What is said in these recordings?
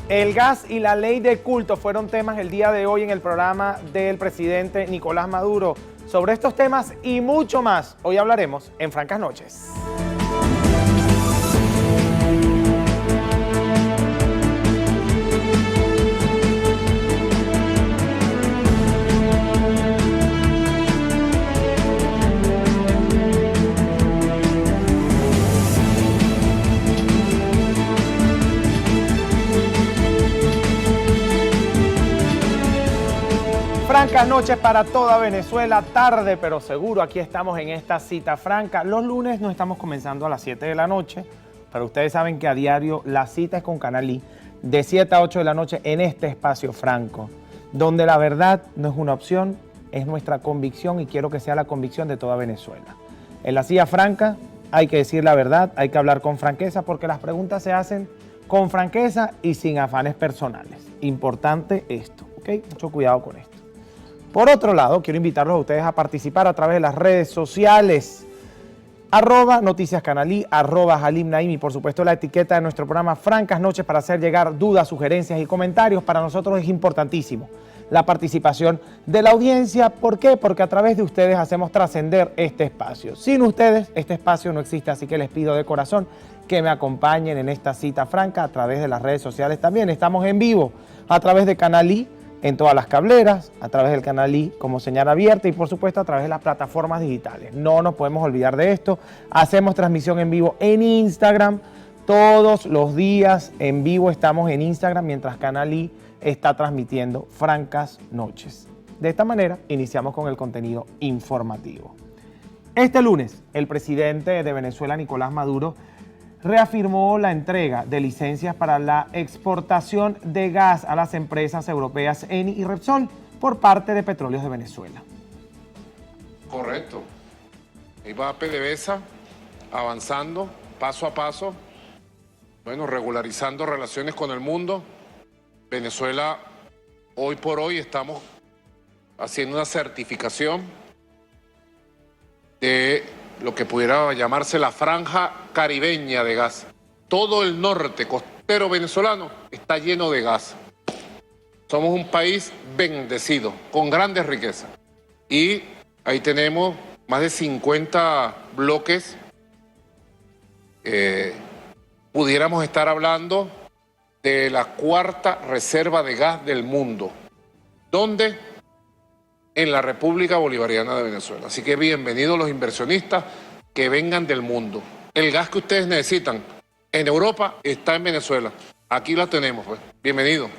El gas y la ley de culto fueron temas el día de hoy en el programa del presidente Nicolás Maduro. Sobre estos temas y mucho más, hoy hablaremos en Francas Noches. Francas noches para toda Venezuela, tarde pero seguro, aquí estamos en esta cita franca. Los lunes no estamos comenzando a las 7 de la noche, pero ustedes saben que a diario la cita es con Canal I, de 7 a 8 de la noche en este espacio franco, donde la verdad no es una opción, es nuestra convicción y quiero que sea la convicción de toda Venezuela. En la silla franca hay que decir la verdad, hay que hablar con franqueza porque las preguntas se hacen con franqueza y sin afanes personales. Importante esto, ¿ok? Mucho cuidado con esto. Por otro lado, quiero invitarlos a ustedes a participar a través de las redes sociales, @noticiascanalí, @Halim Naim y por supuesto la etiqueta de nuestro programa Francas Noches para hacer llegar dudas, sugerencias y comentarios. Para nosotros es importantísimo la participación de la audiencia. ¿Por qué? Porque a través de ustedes hacemos trascender este espacio. Sin ustedes, este espacio no existe, así que les pido de corazón que me acompañen en esta cita franca a través de las redes sociales también. Estamos en vivo a través de Canal I, en todas las cableras, a través del Canal I como señal abierta y por supuesto a través de las plataformas digitales. No nos podemos olvidar de esto. Hacemos transmisión en vivo en Instagram. Todos los días en vivo estamos en Instagram mientras Canal I está transmitiendo Francas Noches. De esta manera iniciamos con el contenido informativo. Este lunes el presidente de Venezuela, Nicolás Maduro, reafirmó la entrega de licencias para la exportación de gas a las empresas europeas Eni y Repsol por parte de Petróleos de Venezuela. Correcto. Ahí va PDVSA avanzando paso a paso, bueno, regularizando relaciones con el mundo. Venezuela, hoy por hoy, estamos haciendo una certificación de lo que pudiera llamarse la franja caribeña de gas. Todo el norte costero venezolano está lleno de gas. Somos un país bendecido, con grandes riquezas. Y ahí tenemos más de 50 bloques. Pudiéramos estar hablando de la cuarta reserva de gas del mundo. ¿Dónde? En la República Bolivariana de Venezuela. Así que bienvenidos los inversionistas que vengan del mundo. El gas que ustedes necesitan en Europa está en Venezuela. Aquí la tenemos, pues. Bienvenidos.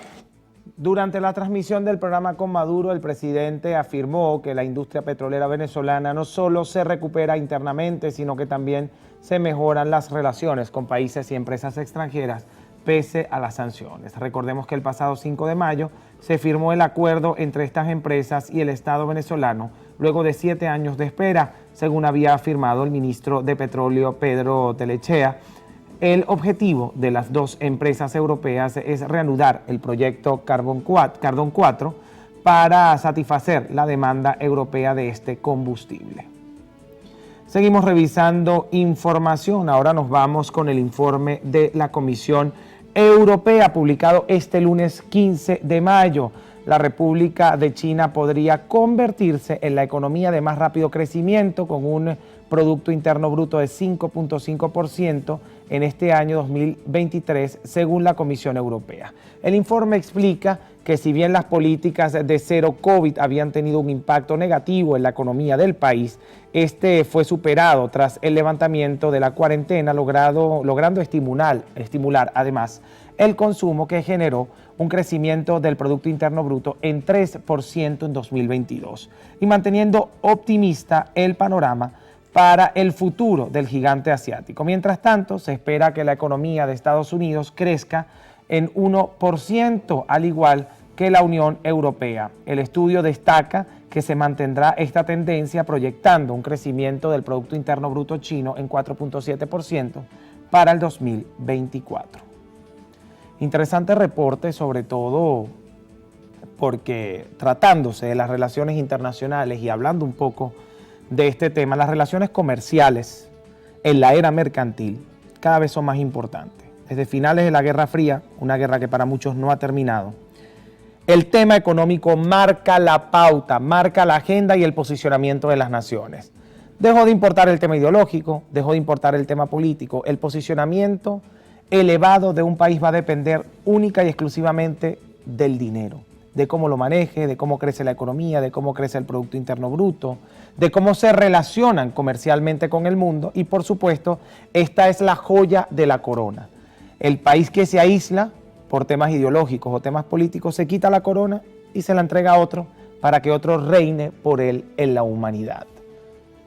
Durante la transmisión del programa con Maduro, el presidente afirmó que la industria petrolera venezolana no solo se recupera internamente, sino que también se mejoran las relaciones con países y empresas extranjeras pese a las sanciones. Recordemos que el pasado 5 de mayo se firmó el acuerdo entre estas empresas y el Estado venezolano luego de 7 años de espera, según había afirmado el ministro de Petróleo Pedro Telechea. El objetivo de las dos empresas europeas es reanudar el proyecto Cardón 4 para satisfacer la demanda europea de este combustible. Seguimos revisando información. Ahora nos vamos con el informe de la Comisión Europea publicado este lunes 15 de mayo. La República de China podría convertirse en la economía de más rápido crecimiento con un Producto Interno Bruto de 5.5% en este año 2023, según la Comisión Europea. El informe explica que si bien las políticas de cero COVID habían tenido un impacto negativo en la economía del país, este fue superado tras el levantamiento de la cuarentena, logrando estimular además el consumo, que generó un crecimiento del Producto Interno Bruto en 3% en 2022 y manteniendo optimista el panorama para el futuro del gigante asiático. Mientras tanto, se espera que la economía de Estados Unidos crezca en 1%, al igual que la Unión Europea. El estudio destaca que se mantendrá esta tendencia, proyectando un crecimiento del Producto Interno Bruto chino en 4.7% para el 2024. Interesante reporte, sobre todo porque tratándose de las relaciones internacionales y hablando un poco de este tema, las relaciones comerciales en la era mercantil cada vez son más importantes. desde finales de la Guerra Fría, una guerra que para muchos no ha terminado, el tema económico marca la pauta, marca la agenda y el posicionamiento de las naciones. Dejó de importar el tema ideológico, dejó de importar el tema político. El posicionamiento elevado de un país va a depender única y exclusivamente del dinero, de cómo lo maneje, de cómo crece la economía, de cómo crece el Producto Interno Bruto, de cómo se relacionan comercialmente con el mundo y, por supuesto, esta es la joya de la corona. El país que se aísla por temas ideológicos o temas políticos se quita la corona y se la entrega a otro para que otro reine por él en la humanidad.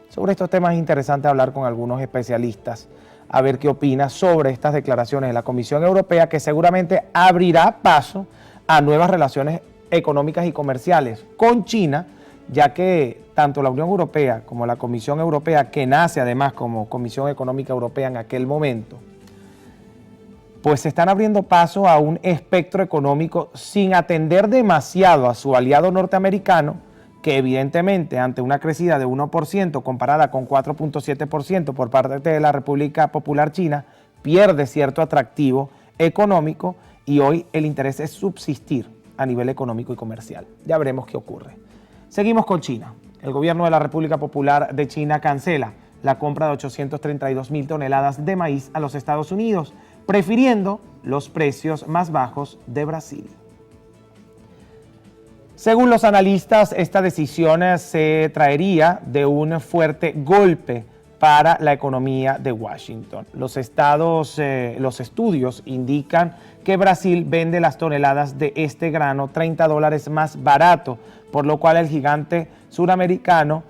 Sobre estos temas es interesante hablar con algunos especialistas, a ver qué opina sobre estas declaraciones de la Comisión Europea, que seguramente abrirá paso a nuevas relaciones económicas y comerciales con China, ya que tanto la Unión Europea como la Comisión Europea, que nace además como Comisión Económica Europea en aquel momento, pues se están abriendo paso a un espectro económico sin atender demasiado a su aliado norteamericano, que evidentemente ante una crecida de 1% comparada con 4.7% por parte de la República Popular China, pierde cierto atractivo económico y hoy el interés es subsistir a nivel económico y comercial. Ya veremos qué ocurre. Seguimos con China. El gobierno de la República Popular de China cancela la compra de 832.000 toneladas de maíz a los Estados Unidos, prefiriendo los precios más bajos de Brasil. Según los analistas, esta decisión se traería de un fuerte golpe para la economía de Washington. Los estudios indican que Brasil vende las toneladas de este grano $30 más barato, por lo cual el gigante suramericano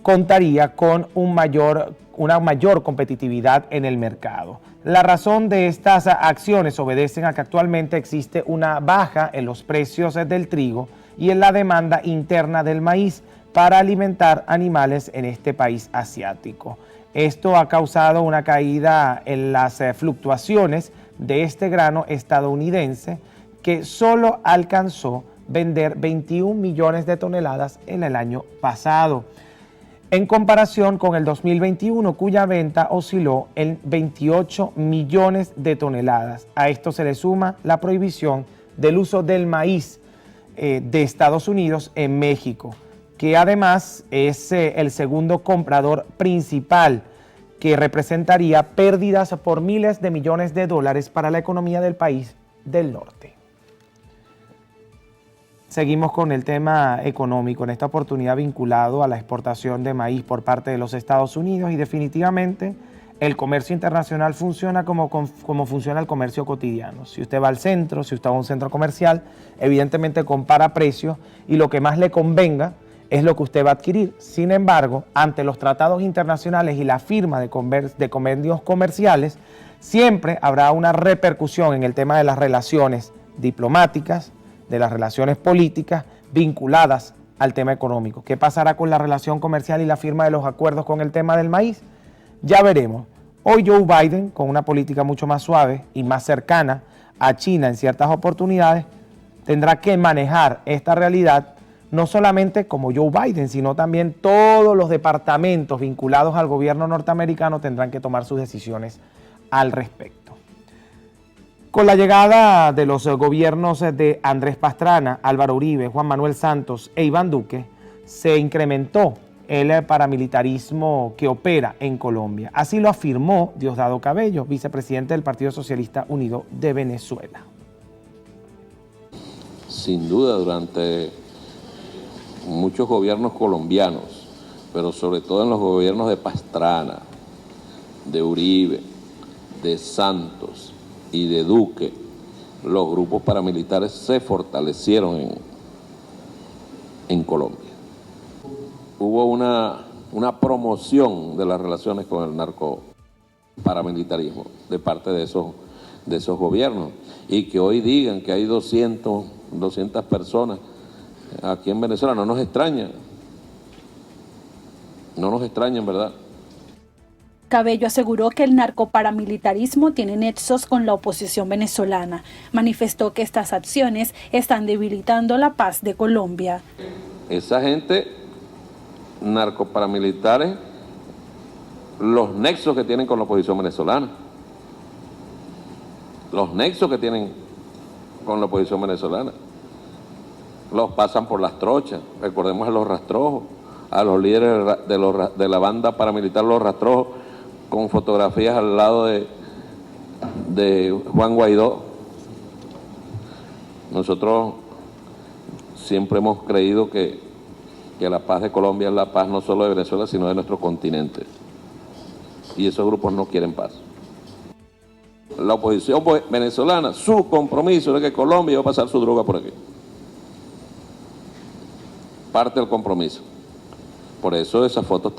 contaría con una mayor competitividad en el mercado. La razón de estas acciones obedecen a que actualmente existe una baja en los precios del trigo y en la demanda interna del maíz para alimentar animales en este país asiático. Esto ha causado una caída en las fluctuaciones de este grano estadounidense, que solo alcanzó vender 21 millones de toneladas en el año pasado, en comparación con el 2021, cuya venta osciló en 28 millones de toneladas. A esto se le suma la prohibición del uso del maíz de Estados Unidos en México, que además es el segundo comprador principal, que representaría pérdidas por miles de millones de dólares para la economía del país del norte. Seguimos con el tema económico, en esta oportunidad vinculado a la exportación de maíz por parte de los Estados Unidos, y definitivamente el comercio internacional funciona como funciona el comercio cotidiano. Si usted va al centro, si usted va a un centro comercial, evidentemente compara precios y lo que más le convenga es lo que usted va a adquirir. Sin embargo, ante los tratados internacionales y la firma de convenios comerciales, siempre habrá una repercusión en el tema de las relaciones diplomáticas, de las relaciones políticas vinculadas al tema económico. ¿Qué pasará con la relación comercial y la firma de los acuerdos con el tema del maíz? Ya veremos. Hoy Joe Biden, con una política mucho más suave y más cercana a China en ciertas oportunidades, tendrá que manejar esta realidad no solamente como Joe Biden, sino también todos los departamentos vinculados al gobierno norteamericano tendrán que tomar sus decisiones al respecto. Con la llegada de los gobiernos de Andrés Pastrana, Álvaro Uribe, Juan Manuel Santos e Iván Duque, se incrementó el paramilitarismo que opera en Colombia. Así lo afirmó Diosdado Cabello, vicepresidente del Partido Socialista Unido de Venezuela. Sin duda, durante muchos gobiernos colombianos, pero sobre todo en los gobiernos de Pastrana, de Uribe, de Santos y de Duque, los grupos paramilitares se fortalecieron en Colombia. Hubo una promoción de las relaciones con el narcoparamilitarismo de parte de esos gobiernos, y que hoy digan que hay 200 personas aquí en Venezuela no nos extraña, en verdad. Cabello aseguró que el narcoparamilitarismo tiene nexos con la oposición venezolana. Manifestó que estas acciones están debilitando la paz de Colombia. Esa gente, narcoparamilitares, los nexos que tienen con la oposición venezolana. los nexos que tienen con la oposición venezolana. Los pasan por las trochas, recordemos a los rastrojos, a los líderes de la banda paramilitar Los Rastrojos, con fotografías al lado de Juan Guaidó. Nosotros siempre hemos creído que la paz de Colombia es la paz no solo de Venezuela, sino de nuestro continente. Y esos grupos no quieren paz. La oposición venezolana, su compromiso es que Colombia va a pasar su droga por aquí. Parte del compromiso. Por eso esas fotos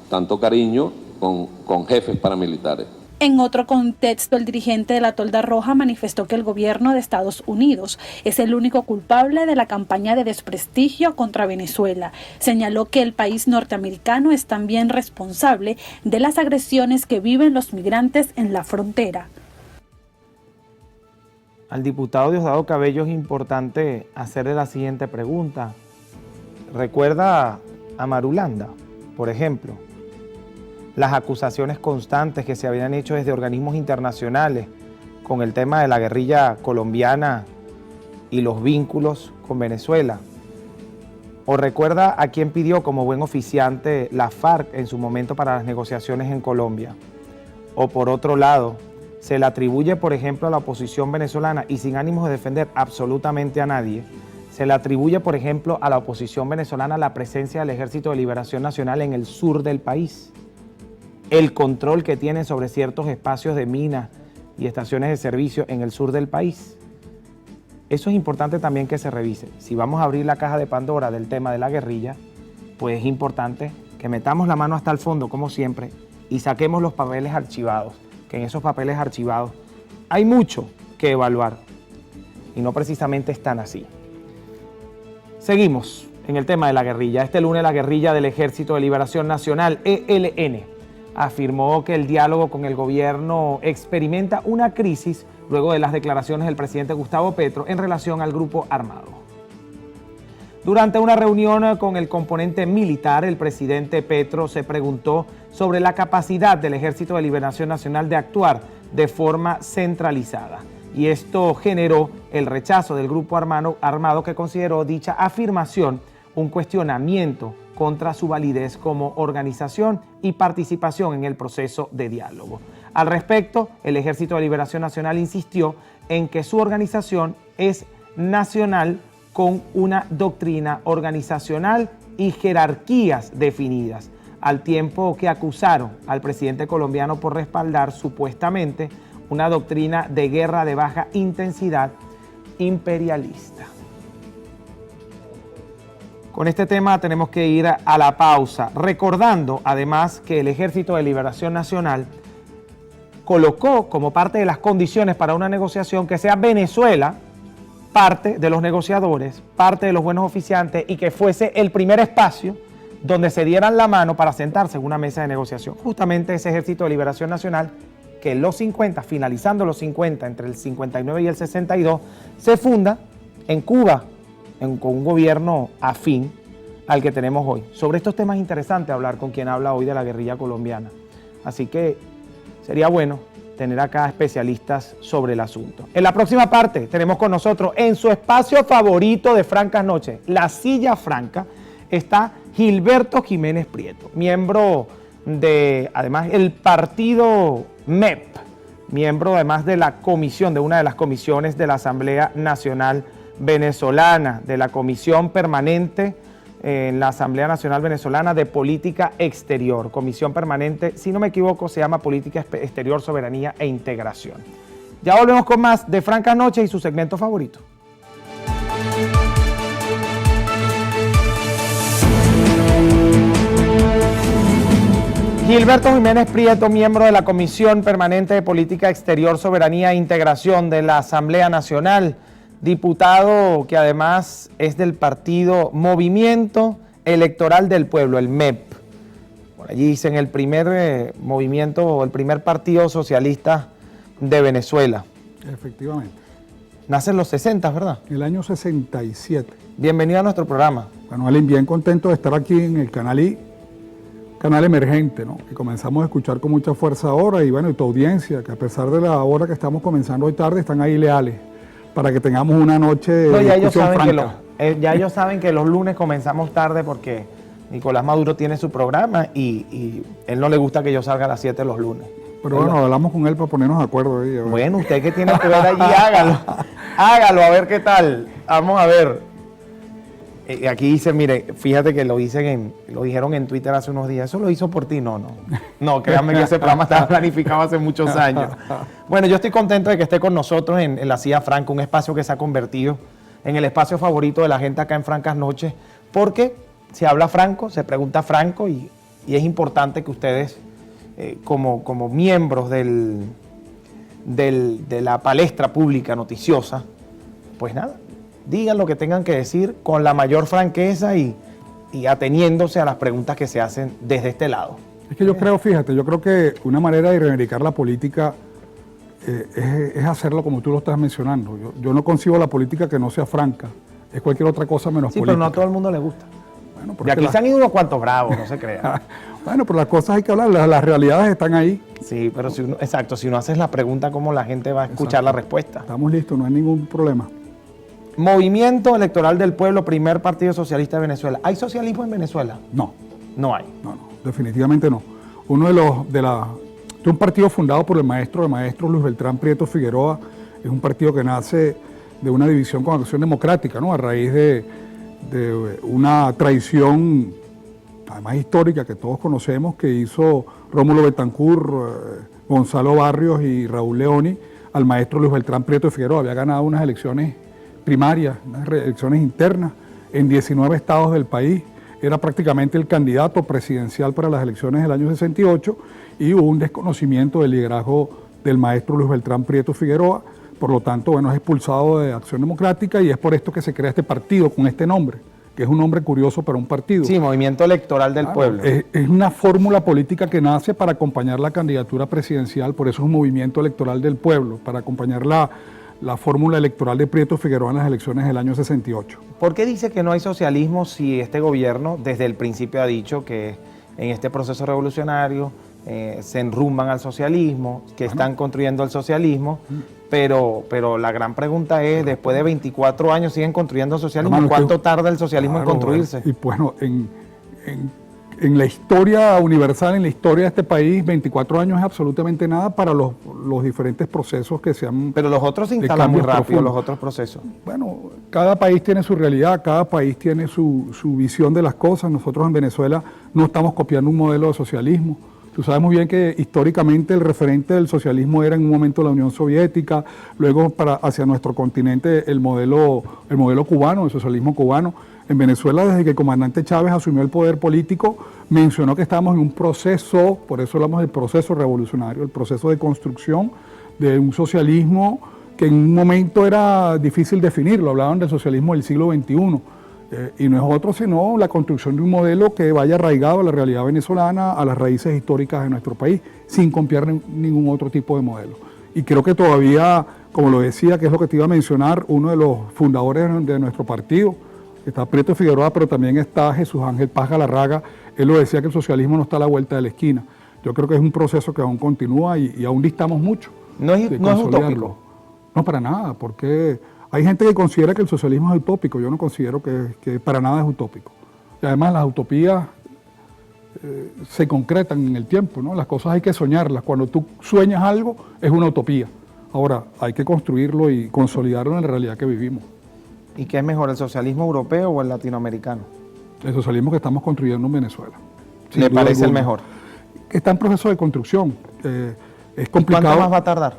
tanto cariño con jefes paramilitares. En otro contexto, el dirigente de la Tolda Roja manifestó que el gobierno de Estados Unidos es el único culpable de la campaña de desprestigio contra Venezuela. Señaló que el país norteamericano es también responsable de las agresiones que viven los migrantes en la frontera. Al diputado Diosdado Cabello es importante hacerle la siguiente pregunta. ¿Recuerda a Marulanda, por ejemplo? Las acusaciones constantes que se habían hecho desde organismos internacionales con el tema de la guerrilla colombiana y los vínculos con Venezuela. ¿O recuerda a quién pidió como buen oficiante la FARC en su momento para las negociaciones en Colombia? O por otro lado, se le atribuye, por ejemplo, a la oposición venezolana, y sin ánimos de defender absolutamente a nadie, se le atribuye, por ejemplo, a la oposición venezolana la presencia del Ejército de Liberación Nacional en el sur del país. El control que tienen sobre ciertos espacios de minas y estaciones de servicio en el sur del país. Eso es importante también que se revise. Si vamos a abrir la caja de Pandora del tema de la guerrilla, pues es importante que metamos la mano hasta el fondo, como siempre, y saquemos los papeles archivados, que en esos papeles archivados hay mucho que evaluar y no precisamente están así. Seguimos en el tema de la guerrilla. Este lunes la guerrilla del Ejército de Liberación Nacional, ELN, afirmó que el diálogo con el gobierno experimenta una crisis luego de las declaraciones del presidente Gustavo Petro en relación al grupo armado. Durante una reunión con el componente militar, el presidente Petro se preguntó sobre la capacidad del Ejército de Liberación Nacional de actuar de forma centralizada. Y esto generó el rechazo del grupo armado que consideró dicha afirmación un cuestionamiento contra su validez como organización y participación en el proceso de diálogo. Al respecto, el Ejército de Liberación Nacional insistió en que su organización es nacional con una doctrina organizacional y jerarquías definidas, al tiempo que acusaron al presidente colombiano por respaldar supuestamente una doctrina de guerra de baja intensidad imperialista. Con este tema tenemos que ir a la pausa, recordando además que el Ejército de Liberación Nacional colocó como parte de las condiciones para una negociación que sea Venezuela parte de los negociadores, parte de los buenos oficiantes, y que fuese el primer espacio donde se dieran la mano para sentarse en una mesa de negociación. Justamente ese Ejército de Liberación Nacional, que en los 50, finalizando los 50, entre el 59 y el 62, se funda en Cuba, con un gobierno afín al que tenemos hoy. Sobre estos temas es interesante hablar con quien habla hoy de la guerrilla colombiana. Así que sería bueno tener acá especialistas sobre el asunto. En la próxima parte tenemos con nosotros, en su espacio favorito de Francas Noches, La Silla Franca, está Gilberto Jiménez Prieto, miembro de, además, el partido MEP, miembro además de la comisión, de una de las comisiones de la Asamblea Nacional Venezolana, de la Comisión Permanente en la Asamblea Nacional Venezolana de Política Exterior. Comisión Permanente, si no me equivoco, se llama Política Exterior, Soberanía e Integración. Ya volvemos con más de Francas Noches y su segmento favorito. Gilberto Jiménez Prieto, miembro de la Comisión Permanente de Política Exterior, Soberanía e Integración de la Asamblea Nacional, diputado que además es del partido Movimiento Electoral del Pueblo, el MEP. Por allí dicen el primer movimiento, el primer partido socialista de Venezuela. Efectivamente. Nace en los 60, ¿verdad? El año 67. Bienvenido a nuestro programa. Bueno, Alin, bien contento de estar aquí en el Canal I, canal emergente, ¿no? Que comenzamos a escuchar con mucha fuerza ahora, y bueno, y tu audiencia, que a pesar de la hora que estamos comenzando hoy tarde, están ahí leales, para que tengamos una noche de ya discusión franca. ya ellos saben que los lunes comenzamos tarde porque Nicolás Maduro tiene su programa y él no le gusta que yo salga a las 7 los lunes. Pero bueno, hablamos con él para ponernos de acuerdo ahí. Bueno, usted que tiene que ver allí, hágalo. Hágalo, a ver qué tal. Vamos a ver. Aquí dice, mire, fíjate que lo dijeron en Twitter hace unos días. ¿Eso lo hizo por ti? No. No, créanme que ese programa estaba planificado hace muchos años. Bueno, yo estoy contento de que esté con nosotros en la Silla Franca, un espacio que se ha convertido en el espacio favorito de la gente acá en Francas Noches, porque se habla franco, se pregunta franco y es importante que ustedes, como miembros de la palestra pública noticiosa, pues nada, digan lo que tengan que decir con la mayor franqueza y ateniéndose a las preguntas que se hacen desde este lado. Es que yo creo, fíjate, yo creo que una manera de reivindicar la política es hacerlo como tú lo estás mencionando. Yo no concibo la política que no sea franca, es cualquier otra cosa menos política. Sí, pero no a todo el mundo le gusta. Bueno, y aquí se han ido unos cuantos bravos, no se crean. Bueno, pero las cosas hay que hablar, las realidades están ahí. Sí, pero si uno hace la pregunta, ¿cómo la gente va a escuchar la respuesta? Estamos listos, no hay ningún problema. Movimiento Electoral del Pueblo, primer partido socialista de Venezuela. ¿Hay socialismo en Venezuela? No. No hay. No, definitivamente no. Uno de un partido fundado por el maestro de maestros Luis Beltrán Prieto Figueroa, es un partido que nace de una división con Acción Democrática, ¿no? A raíz de una traición, además histórica, que todos conocemos, que hizo Rómulo Betancourt, Gonzalo Barrios y Raúl Leoni al maestro Luis Beltrán Prieto Figueroa. Había ganado unas elecciones primarias, unas elecciones internas en 19 estados del país. Era prácticamente el candidato presidencial para las elecciones del año 68 y hubo un desconocimiento del liderazgo del maestro Luis Beltrán Prieto Figueroa. Por lo tanto, bueno, es expulsado de Acción Democrática y es por esto que se crea este partido con este nombre, que es un nombre curioso para un partido. Sí, Movimiento Electoral del Pueblo. Es una fórmula política que nace para acompañar la candidatura presidencial, por eso es un Movimiento Electoral del Pueblo, para acompañar la fórmula electoral de Prieto Figueroa en las elecciones del año 68. ¿Por qué dice que no hay socialismo si este gobierno desde el principio ha dicho que en este proceso revolucionario se enrumban al socialismo, que están construyendo el socialismo, pero la gran pregunta es, después de 24 años siguen construyendo socialismo, hermano, ¿cuánto tarda el socialismo en construirse? Y bueno, en la historia universal, en la historia de este país, 24 años es absolutamente nada para los diferentes procesos que se han... Pero los otros se instalan muy rápido, los otros procesos. Bueno, cada país tiene su realidad, cada país tiene su visión de las cosas. Nosotros en Venezuela no estamos copiando un modelo de socialismo. Tú sabes muy bien que históricamente el referente del socialismo era en un momento la Unión Soviética, luego hacia nuestro continente el modelo cubano, el socialismo cubano. En Venezuela, desde que el comandante Chávez asumió el poder político, mencionó que estábamos en un proceso, por eso hablamos del proceso revolucionario, el proceso de construcción de un socialismo que en un momento era difícil definirlo, hablaban del socialismo del siglo XXI. Y no es otro sino la construcción de un modelo que vaya arraigado a la realidad venezolana, a las raíces históricas de nuestro país, sin copiar ningún otro tipo de modelo. Y creo que todavía, como lo decía, que es lo que te iba a mencionar, uno de los fundadores de nuestro partido, está Prieto Figueroa, pero también está Jesús Ángel Paz Galarraga, él lo decía que el socialismo no está a la vuelta de la esquina. Yo creo que es un proceso que aún continúa y aún distamos mucho. No es utópico. No, para nada, porque... Hay gente que considera que el socialismo es utópico, yo no considero que para nada es utópico. Y además las utopías se concretan en el tiempo, ¿no? Las cosas hay que soñarlas. Cuando tú sueñas algo, es una utopía. Ahora, hay que construirlo y consolidarlo en la realidad que vivimos. ¿Y qué es mejor, el socialismo europeo o el latinoamericano? El socialismo que estamos construyendo en Venezuela. ¿Le parece el mejor? Está en proceso de construcción. Es complicado. ¿Y cuánto más va a tardar?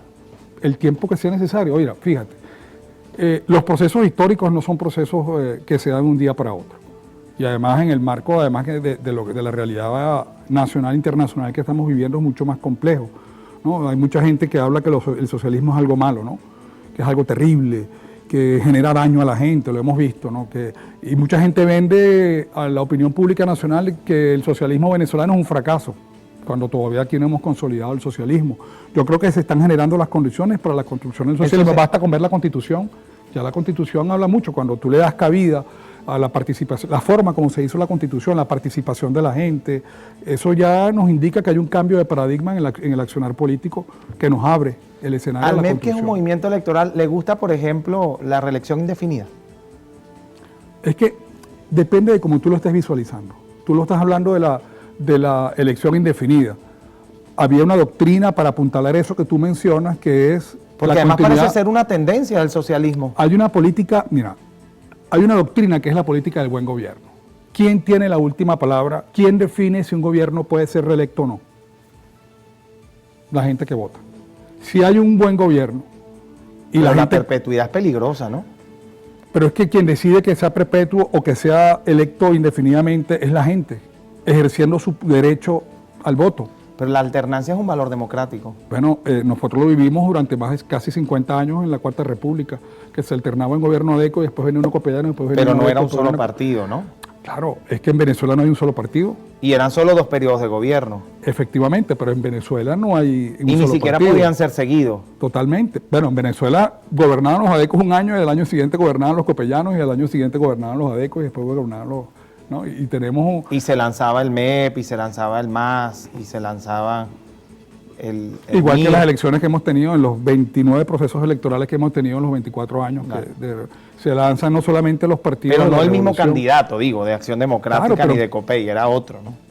El tiempo que sea necesario. Oiga, fíjate. Los procesos históricos no son procesos que se dan de un día para otro. Y además en el marco de la realidad nacional e internacional que estamos viviendo es mucho más complejo, ¿no? Hay mucha gente que habla que el socialismo es algo malo, ¿no? Que es algo terrible, que genera daño a la gente, lo hemos visto, ¿no? Y mucha gente vende a la opinión pública nacional que el socialismo venezolano es un fracaso, cuando todavía aquí no hemos consolidado el socialismo. Yo creo que se están generando las condiciones para la construcción del socialismo. Basta con ver la Constitución, Ya la Constitución habla mucho, cuando tú le das cabida a la participación, la forma como se hizo la Constitución, la participación de la gente, eso ya nos indica que hay un cambio de paradigma en el accionar político que nos abre el escenario de la Al MEP, que Constitución. es un movimiento electoral, ¿le gusta, por ejemplo, la reelección indefinida? Es que depende de cómo tú lo estés visualizando. Tú lo estás hablando de la elección indefinida. Había una doctrina para apuntalar eso que tú mencionas, que es Porque la además continuidad. parece ser una tendencia del socialismo. Hay una política, mira, hay una doctrina que es la política del buen gobierno. ¿Quién tiene la última palabra? ¿Quién define si un gobierno puede ser reelecto o no? La gente que vota. Si hay un buen gobierno y Pero la la gente... perpetuidad es peligrosa, ¿no? Pero es que quien decide que sea perpetuo o que sea electo indefinidamente es la gente, ejerciendo su derecho al voto. Pero la alternancia es un valor democrático. Bueno, nosotros lo vivimos durante más de casi 50 años en la Cuarta República, que se alternaba en gobierno ADECO y después venía uno copellano y después venía Pero uno no era ADECO, un solo después venía- partido, ¿no? Claro, es que en Venezuela no hay un solo partido, Y eran solo 2 periodos de gobierno. efectivamente, pero en Venezuela no hay un Y ni solo siquiera partido. podían ser seguidos. Totalmente. Bueno, en Venezuela gobernaban los ADECOs un año y el año siguiente gobernaban los copellanos y el año siguiente gobernaban los ADECOs y después gobernaban los... ¿no? Y tenemos... Y se lanzaba el MEP, y se lanzaba el MAS, y se lanzaba el Igual que MIR. las elecciones que hemos tenido en los 29 procesos electorales que hemos tenido en los 24 años, Claro. se lanzan no solamente los partidos... Pero de no la el mismo revolución. candidato, digo, de Acción Democrática Claro, pero- ni de COPEI, era otro, ¿no?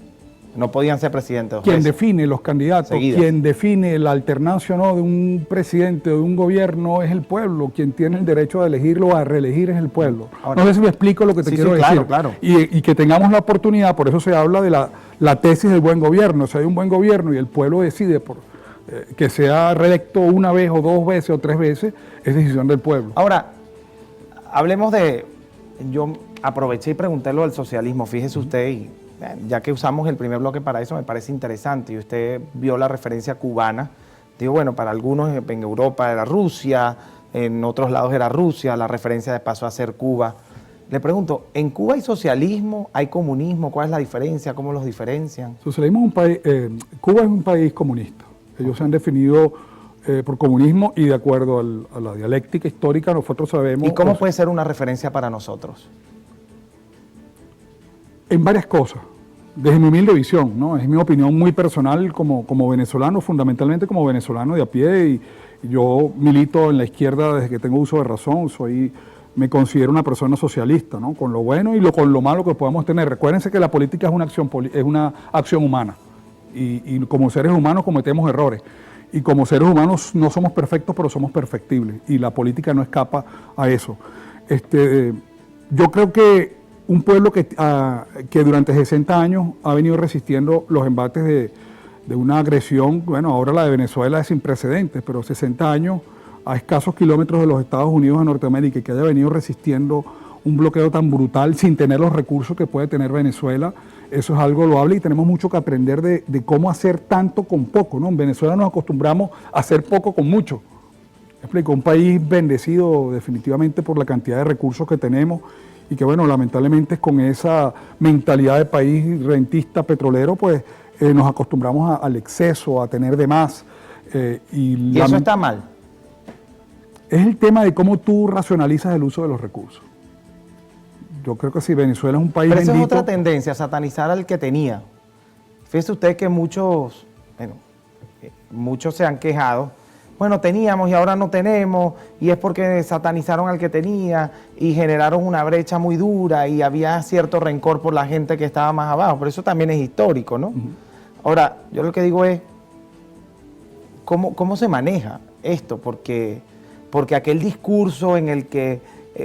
No podían ser presidentes 2 Quien veces. define los candidatos, Seguidas. quien define la alternancia o no de un presidente o de un gobierno es el pueblo, quien tiene el derecho a elegirlo o a reelegir es el pueblo. Ahora- No sé si me explico lo que te Sí, quiero sí, decir. claro. Y que tengamos la oportunidad, por eso se habla de la tesis del buen gobierno. Si hay un buen gobierno y el pueblo decide por que sea reelecto una vez o 2 veces o 3 veces, es decisión del pueblo. Ahora, hablemos de... Yo aproveché y pregunté lo del socialismo, fíjese usted, y ya que usamos el primer bloque para eso, me parece interesante, y usted vio la referencia cubana. Digo, bueno, para algunos en Europa era Rusia, en otros lados era Rusia, la referencia pasó a ser Cuba. Le pregunto, ¿en Cuba hay socialismo, hay comunismo? ¿Cuál es la diferencia? ¿Cómo los diferencian? Socialismo es un país, Cuba es un país comunista. Ellos se han definido por comunismo y de acuerdo a la dialéctica histórica nosotros sabemos... ¿Y cómo puede ser una referencia para nosotros? En varias cosas, desde mi humilde visión, ¿no? Es mi opinión muy personal como venezolano, fundamentalmente como venezolano de a pie, y yo milito en la izquierda desde que tengo uso de razón, me considero una persona socialista, ¿no? Con lo bueno y con lo malo que podamos tener. Recuérdense que la política es una acción humana, y como seres humanos cometemos errores, y como seres humanos no somos perfectos, pero somos perfectibles, y la política no escapa a eso. Yo creo que un pueblo que durante 60 años ha venido resistiendo los embates de una agresión, bueno, ahora la de Venezuela es sin precedentes, pero 60 años a escasos kilómetros de los Estados Unidos de Norteamérica, y que haya venido resistiendo un bloqueo tan brutal sin tener los recursos que puede tener Venezuela, eso es algo loable, y tenemos mucho que aprender de cómo hacer tanto con poco, ¿no? En Venezuela nos acostumbramos a hacer poco con mucho. Me explico, un país bendecido definitivamente por la cantidad de recursos que tenemos, y que bueno, lamentablemente con esa mentalidad de país rentista petrolero, pues nos acostumbramos al exceso, a tener de más. ¿Y eso está mal? Es el tema de cómo tú racionalizas el uso de los recursos. Yo creo que si Venezuela es un país Pero esa es bendito... otra tendencia, satanizar al que tenía. Fíjese usted que muchos se han quejado. Bueno, teníamos y ahora no tenemos, y es porque satanizaron al que tenía y generaron una brecha muy dura y había cierto rencor por la gente que estaba más abajo. Pero eso también es histórico, ¿no? Ahora, yo lo que digo es, ¿cómo se maneja esto? Porque aquel discurso en el que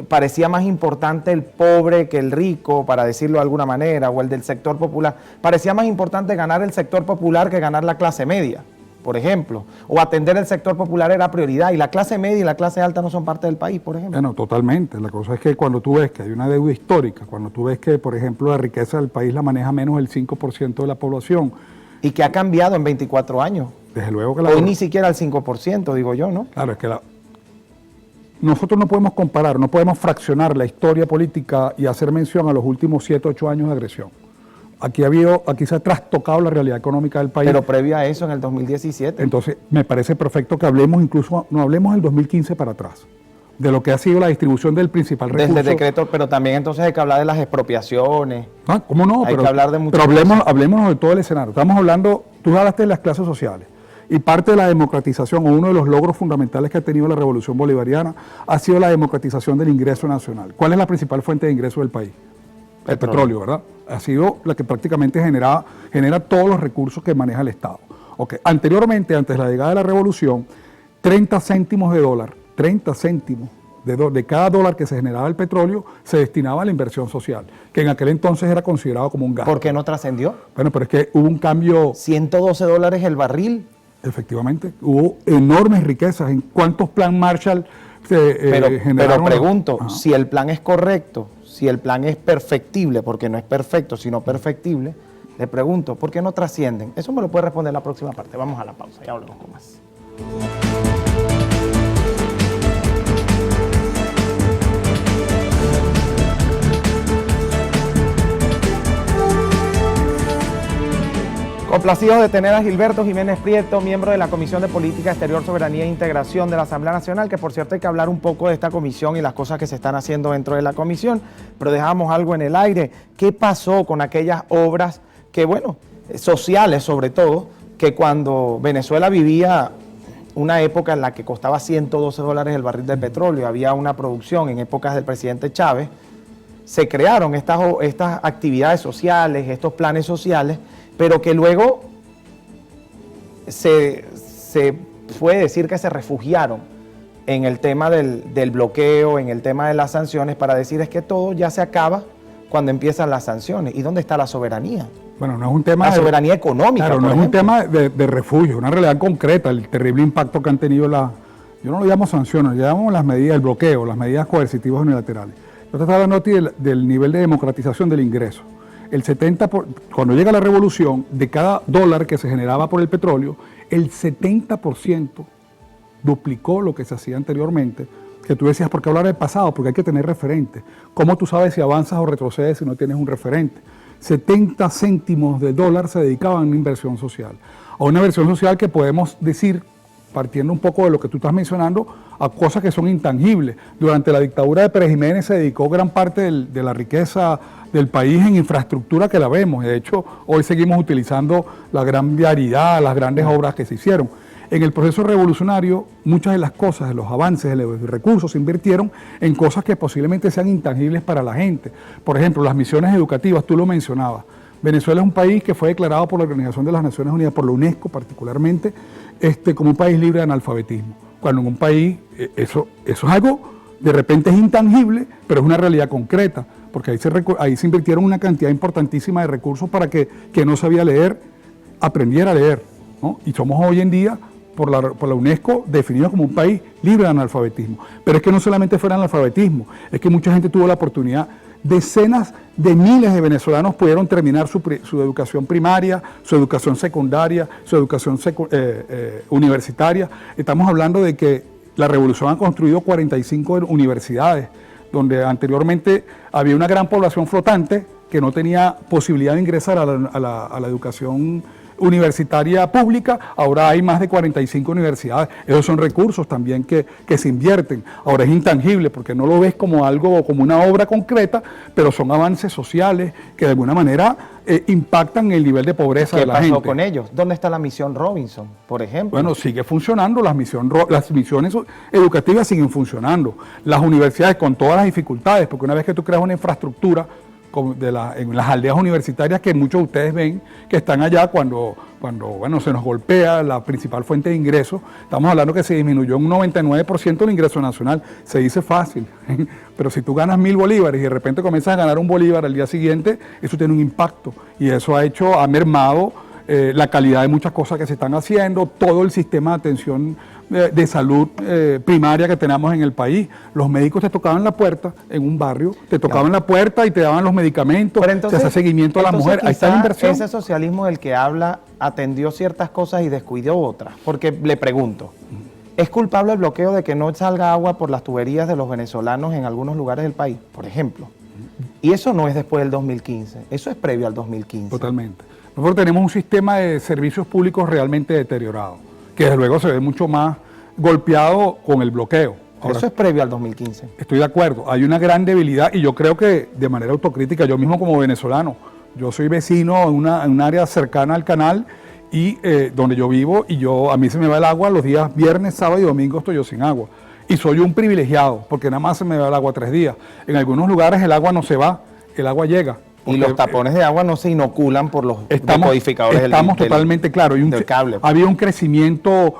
parecía más importante el pobre que el rico, para decirlo de alguna manera, o el del sector popular, parecía más importante ganar el sector popular que ganar la clase media, por ejemplo, o atender el sector popular era prioridad, y la clase media y la clase alta no son parte del país, por ejemplo. Bueno, totalmente. La cosa es que cuando tú ves que hay una deuda histórica, cuando tú ves que, por ejemplo, la riqueza del país la maneja menos del 5% de la población. Y que ha cambiado en 24 años. Desde luego que Hoy ni siquiera el 5%, digo yo, ¿no? Claro, es que nosotros no podemos comparar, no podemos fraccionar la historia política y hacer mención a los últimos 7, 8 años de agresión. Aquí se ha trastocado la realidad económica del país. Pero previo a eso, en el 2017. Entonces, me parece perfecto que hablemos, incluso no hablemos del 2015 para atrás. de lo que ha sido la distribución del principal recurso. Desde el decreto, pero también entonces hay que hablar de las expropiaciones. Ah, ¿cómo no? Hay que hablar de muchas pero cosas. hablemos de todo el escenario. Estamos hablando, tú hablaste de las clases sociales, y parte de la democratización, o uno de los logros fundamentales que ha tenido la revolución bolivariana, ha sido la democratización del ingreso nacional. ¿Cuál es la principal fuente de ingreso del país? El petróleo, ¿verdad? Ha sido la que prácticamente genera todos los recursos que maneja el Estado. Okay. Anteriormente, antes de la llegada de la revolución, 30 céntimos de dólar, 30 céntimos de cada dólar que se generaba el petróleo se destinaba a la inversión social, que en aquel entonces era considerado como un gasto. ¿Por qué no trascendió? Bueno, pero es que hubo un cambio. $112 el barril. Efectivamente, hubo enormes riquezas. ¿En cuántos plan Marshall se generaron? Pero pregunto, si el plan es correcto, si el plan es perfectible, porque no es perfecto, sino perfectible, le pregunto, ¿por qué no trascienden? Eso me lo puede responder en la próxima parte. Vamos a la pausa, ya hablamos con más. Complacidos de tener a Gilberto Jiménez Prieto, miembro de la Comisión de Política Exterior, Soberanía e Integración de la Asamblea Nacional, que por cierto hay que hablar un poco de esta comisión y las cosas que se están haciendo dentro de la comisión, pero dejamos algo en el aire. ¿Qué pasó con aquellas obras que, bueno, sociales sobre todo, que cuando Venezuela vivía una época en la que costaba $112 el barril de petróleo, había una producción en épocas del presidente Chávez, se crearon estas actividades sociales, estos planes sociales, pero que luego se puede decir que se refugiaron en el tema del bloqueo, en el tema de las sanciones, para decir es que todo ya se acaba cuando empiezan las sanciones. ¿Y dónde está la soberanía? Bueno, no es un tema la soberanía económica. Claro, no es un tema de refugio, una realidad concreta, el terrible impacto que han tenido yo no lo llamo sanciones, lo llamo las medidas del bloqueo, las medidas coercitivas unilaterales. Yo te estaba hablando a ti del nivel de democratización del ingreso. Cuando llega la revolución, de cada dólar que se generaba por el petróleo, el 70% duplicó lo que se hacía anteriormente, que tú decías, ¿por qué hablar del pasado? Porque hay que tener referentes. ¿Cómo tú sabes si avanzas o retrocedes si no tienes un referente? 70 céntimos de dólar se dedicaban a una inversión social. A una inversión social que podemos decir, partiendo un poco de lo que tú estás mencionando, a cosas que son intangibles. Durante la dictadura de Pérez Jiménez se dedicó gran parte de la riqueza del país en infraestructura que la vemos. De hecho, hoy seguimos utilizando la gran vialidad, las grandes obras que se hicieron. En el proceso revolucionario, muchas de las cosas, de los avances, de los recursos se invirtieron en cosas que posiblemente sean intangibles para la gente. Por ejemplo, las misiones educativas, tú lo mencionabas. Venezuela es un país que fue declarado por la Organización de las Naciones Unidas, por la UNESCO particularmente, como un país libre de analfabetismo. Cuando en un país, eso es algo, de repente es intangible, pero es una realidad concreta, porque ahí se invirtieron una cantidad importantísima de recursos para que no sabía leer, aprendiera a leer, ¿no? Y somos hoy en día, por la UNESCO, definidos como un país libre de analfabetismo. Pero es que no solamente fue el analfabetismo, es que mucha gente tuvo la oportunidad. Decenas de miles de venezolanos pudieron terminar su educación primaria, su educación secundaria, su educación universitaria. Estamos hablando de que la revolución ha construido 45 universidades, donde anteriormente había una gran población flotante que no tenía posibilidad de ingresar a la educación universitaria pública. Ahora hay más de 45 universidades. Esos son recursos también que se invierten. Ahora es intangible porque no lo ves como algo, como una obra concreta, pero son avances sociales que de alguna manera impactan el nivel de pobreza de la gente. ¿Qué pasó con ellos? ¿Dónde está la misión Robinson, por ejemplo? Bueno, sigue funcionando, las misiones educativas siguen funcionando. Las universidades, con todas las dificultades, porque una vez que tú creas una infraestructura en las aldeas universitarias que muchos de ustedes ven que están allá cuando se nos golpea la principal fuente de ingresos, estamos hablando que se disminuyó un 99% el ingreso nacional. Se dice fácil, pero si tú ganas 1.000 bolívares y de repente comienzas a ganar un bolívar al día siguiente, eso tiene un impacto y eso ha mermado la calidad de muchas cosas que se están haciendo, todo el sistema de atención de salud primaria que tenemos en el país. Los médicos te tocaban la puerta en un barrio, te tocaban la puerta y te daban los medicamentos, entonces, se hace seguimiento a la mujer. Ahí está la inversión. Ese socialismo del que habla atendió ciertas cosas y descuidó otras, porque le pregunto, ¿es culpable el bloqueo de que no salga agua por las tuberías de los venezolanos en algunos lugares del país, por ejemplo? Y eso no es después del 2015, eso es previo al 2015. Totalmente. Nosotros tenemos un sistema de servicios públicos realmente deteriorado, que desde luego se ve mucho más golpeado con el bloqueo. Ahora, eso es previo al 2015. Estoy de acuerdo, hay una gran debilidad y yo creo que de manera autocrítica, yo mismo como venezolano, yo soy vecino en un área cercana al canal y donde yo vivo y a mí se me va el agua los días viernes, sábado y domingo estoy yo sin agua. Y soy un privilegiado porque nada más se me va el agua 3 días. En algunos lugares el agua no se va, el agua llega. Y los tapones de agua no se inoculan por los decodificadores estamos totalmente claros. del cable. Había un crecimiento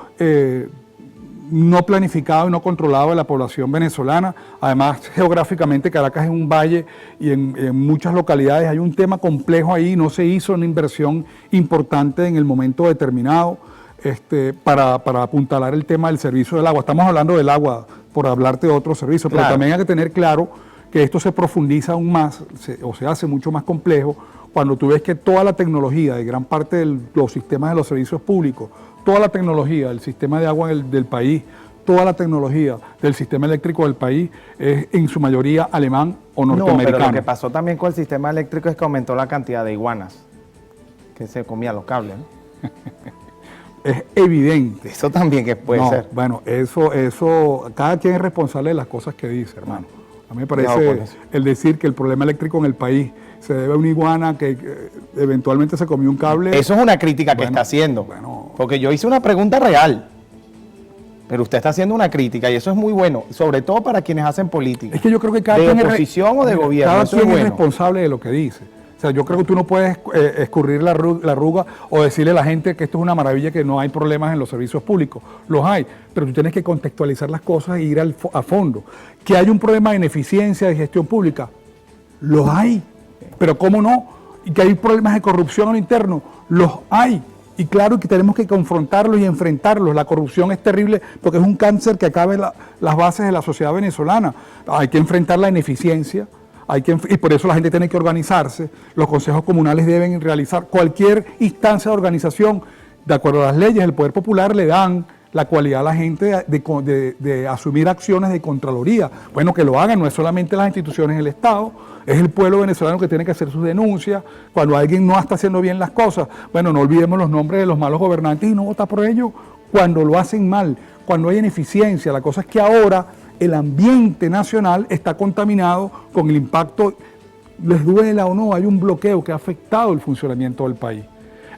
no planificado y no controlado de la población venezolana. Además, geográficamente Caracas es un valle y en muchas localidades hay un tema complejo ahí. No se hizo una inversión importante en el momento determinado para apuntalar el tema del servicio del agua. Estamos hablando del agua por hablarte de otro servicio, pero también hay que tener claro que esto se profundiza aún más, se hace mucho más complejo cuando tú ves que toda la tecnología de gran parte de los sistemas de los servicios públicos, toda la tecnología del sistema de agua del país, toda la tecnología del sistema eléctrico del país es en su mayoría alemán o norteamericano. No, pero lo que pasó también con el sistema eléctrico es que aumentó la cantidad de iguanas que se comían los cables, ¿no? Es evidente. Eso también que puede ser. Bueno, eso, cada quien es responsable de las cosas que dice, hermano. A mí me parece el decir que el problema eléctrico en el país se debe a una iguana que eventualmente se comió un cable. Eso es una crítica que está haciendo. Porque yo hice una pregunta real. Pero usted está haciendo una crítica y eso es muy bueno, sobre todo para quienes hacen política. Es que yo creo que cada quien de oposición o de gobierno. Cada quien es responsable de lo que dice. O sea, yo creo que tú no puedes escurrir la arruga o decirle a la gente que esto es una maravilla, que no hay problemas en los servicios públicos. Los hay, pero tú tienes que contextualizar las cosas e ir a fondo. Que hay un problema de ineficiencia de gestión pública, los hay, pero ¿cómo no? Y que hay problemas de corrupción a lo interno, los hay. Y claro que tenemos que confrontarlos y enfrentarlos. La corrupción es terrible porque es un cáncer que acaba en las bases de la sociedad venezolana. Hay que enfrentar la ineficiencia. Y por eso la gente tiene que organizarse, los consejos comunales deben realizar cualquier instancia de organización, de acuerdo a las leyes, el Poder Popular le dan la cualidad a la gente de asumir acciones de contraloría. Bueno, que lo hagan, no es solamente las instituciones del Estado, es el pueblo venezolano que tiene que hacer sus denuncias, cuando alguien no está haciendo bien las cosas, bueno, no olvidemos los nombres de los malos gobernantes y no votar por ellos cuando lo hacen mal, cuando hay ineficiencia. La cosa es que ahora el ambiente nacional está contaminado con el impacto, les duela o no, hay un bloqueo que ha afectado el funcionamiento del país.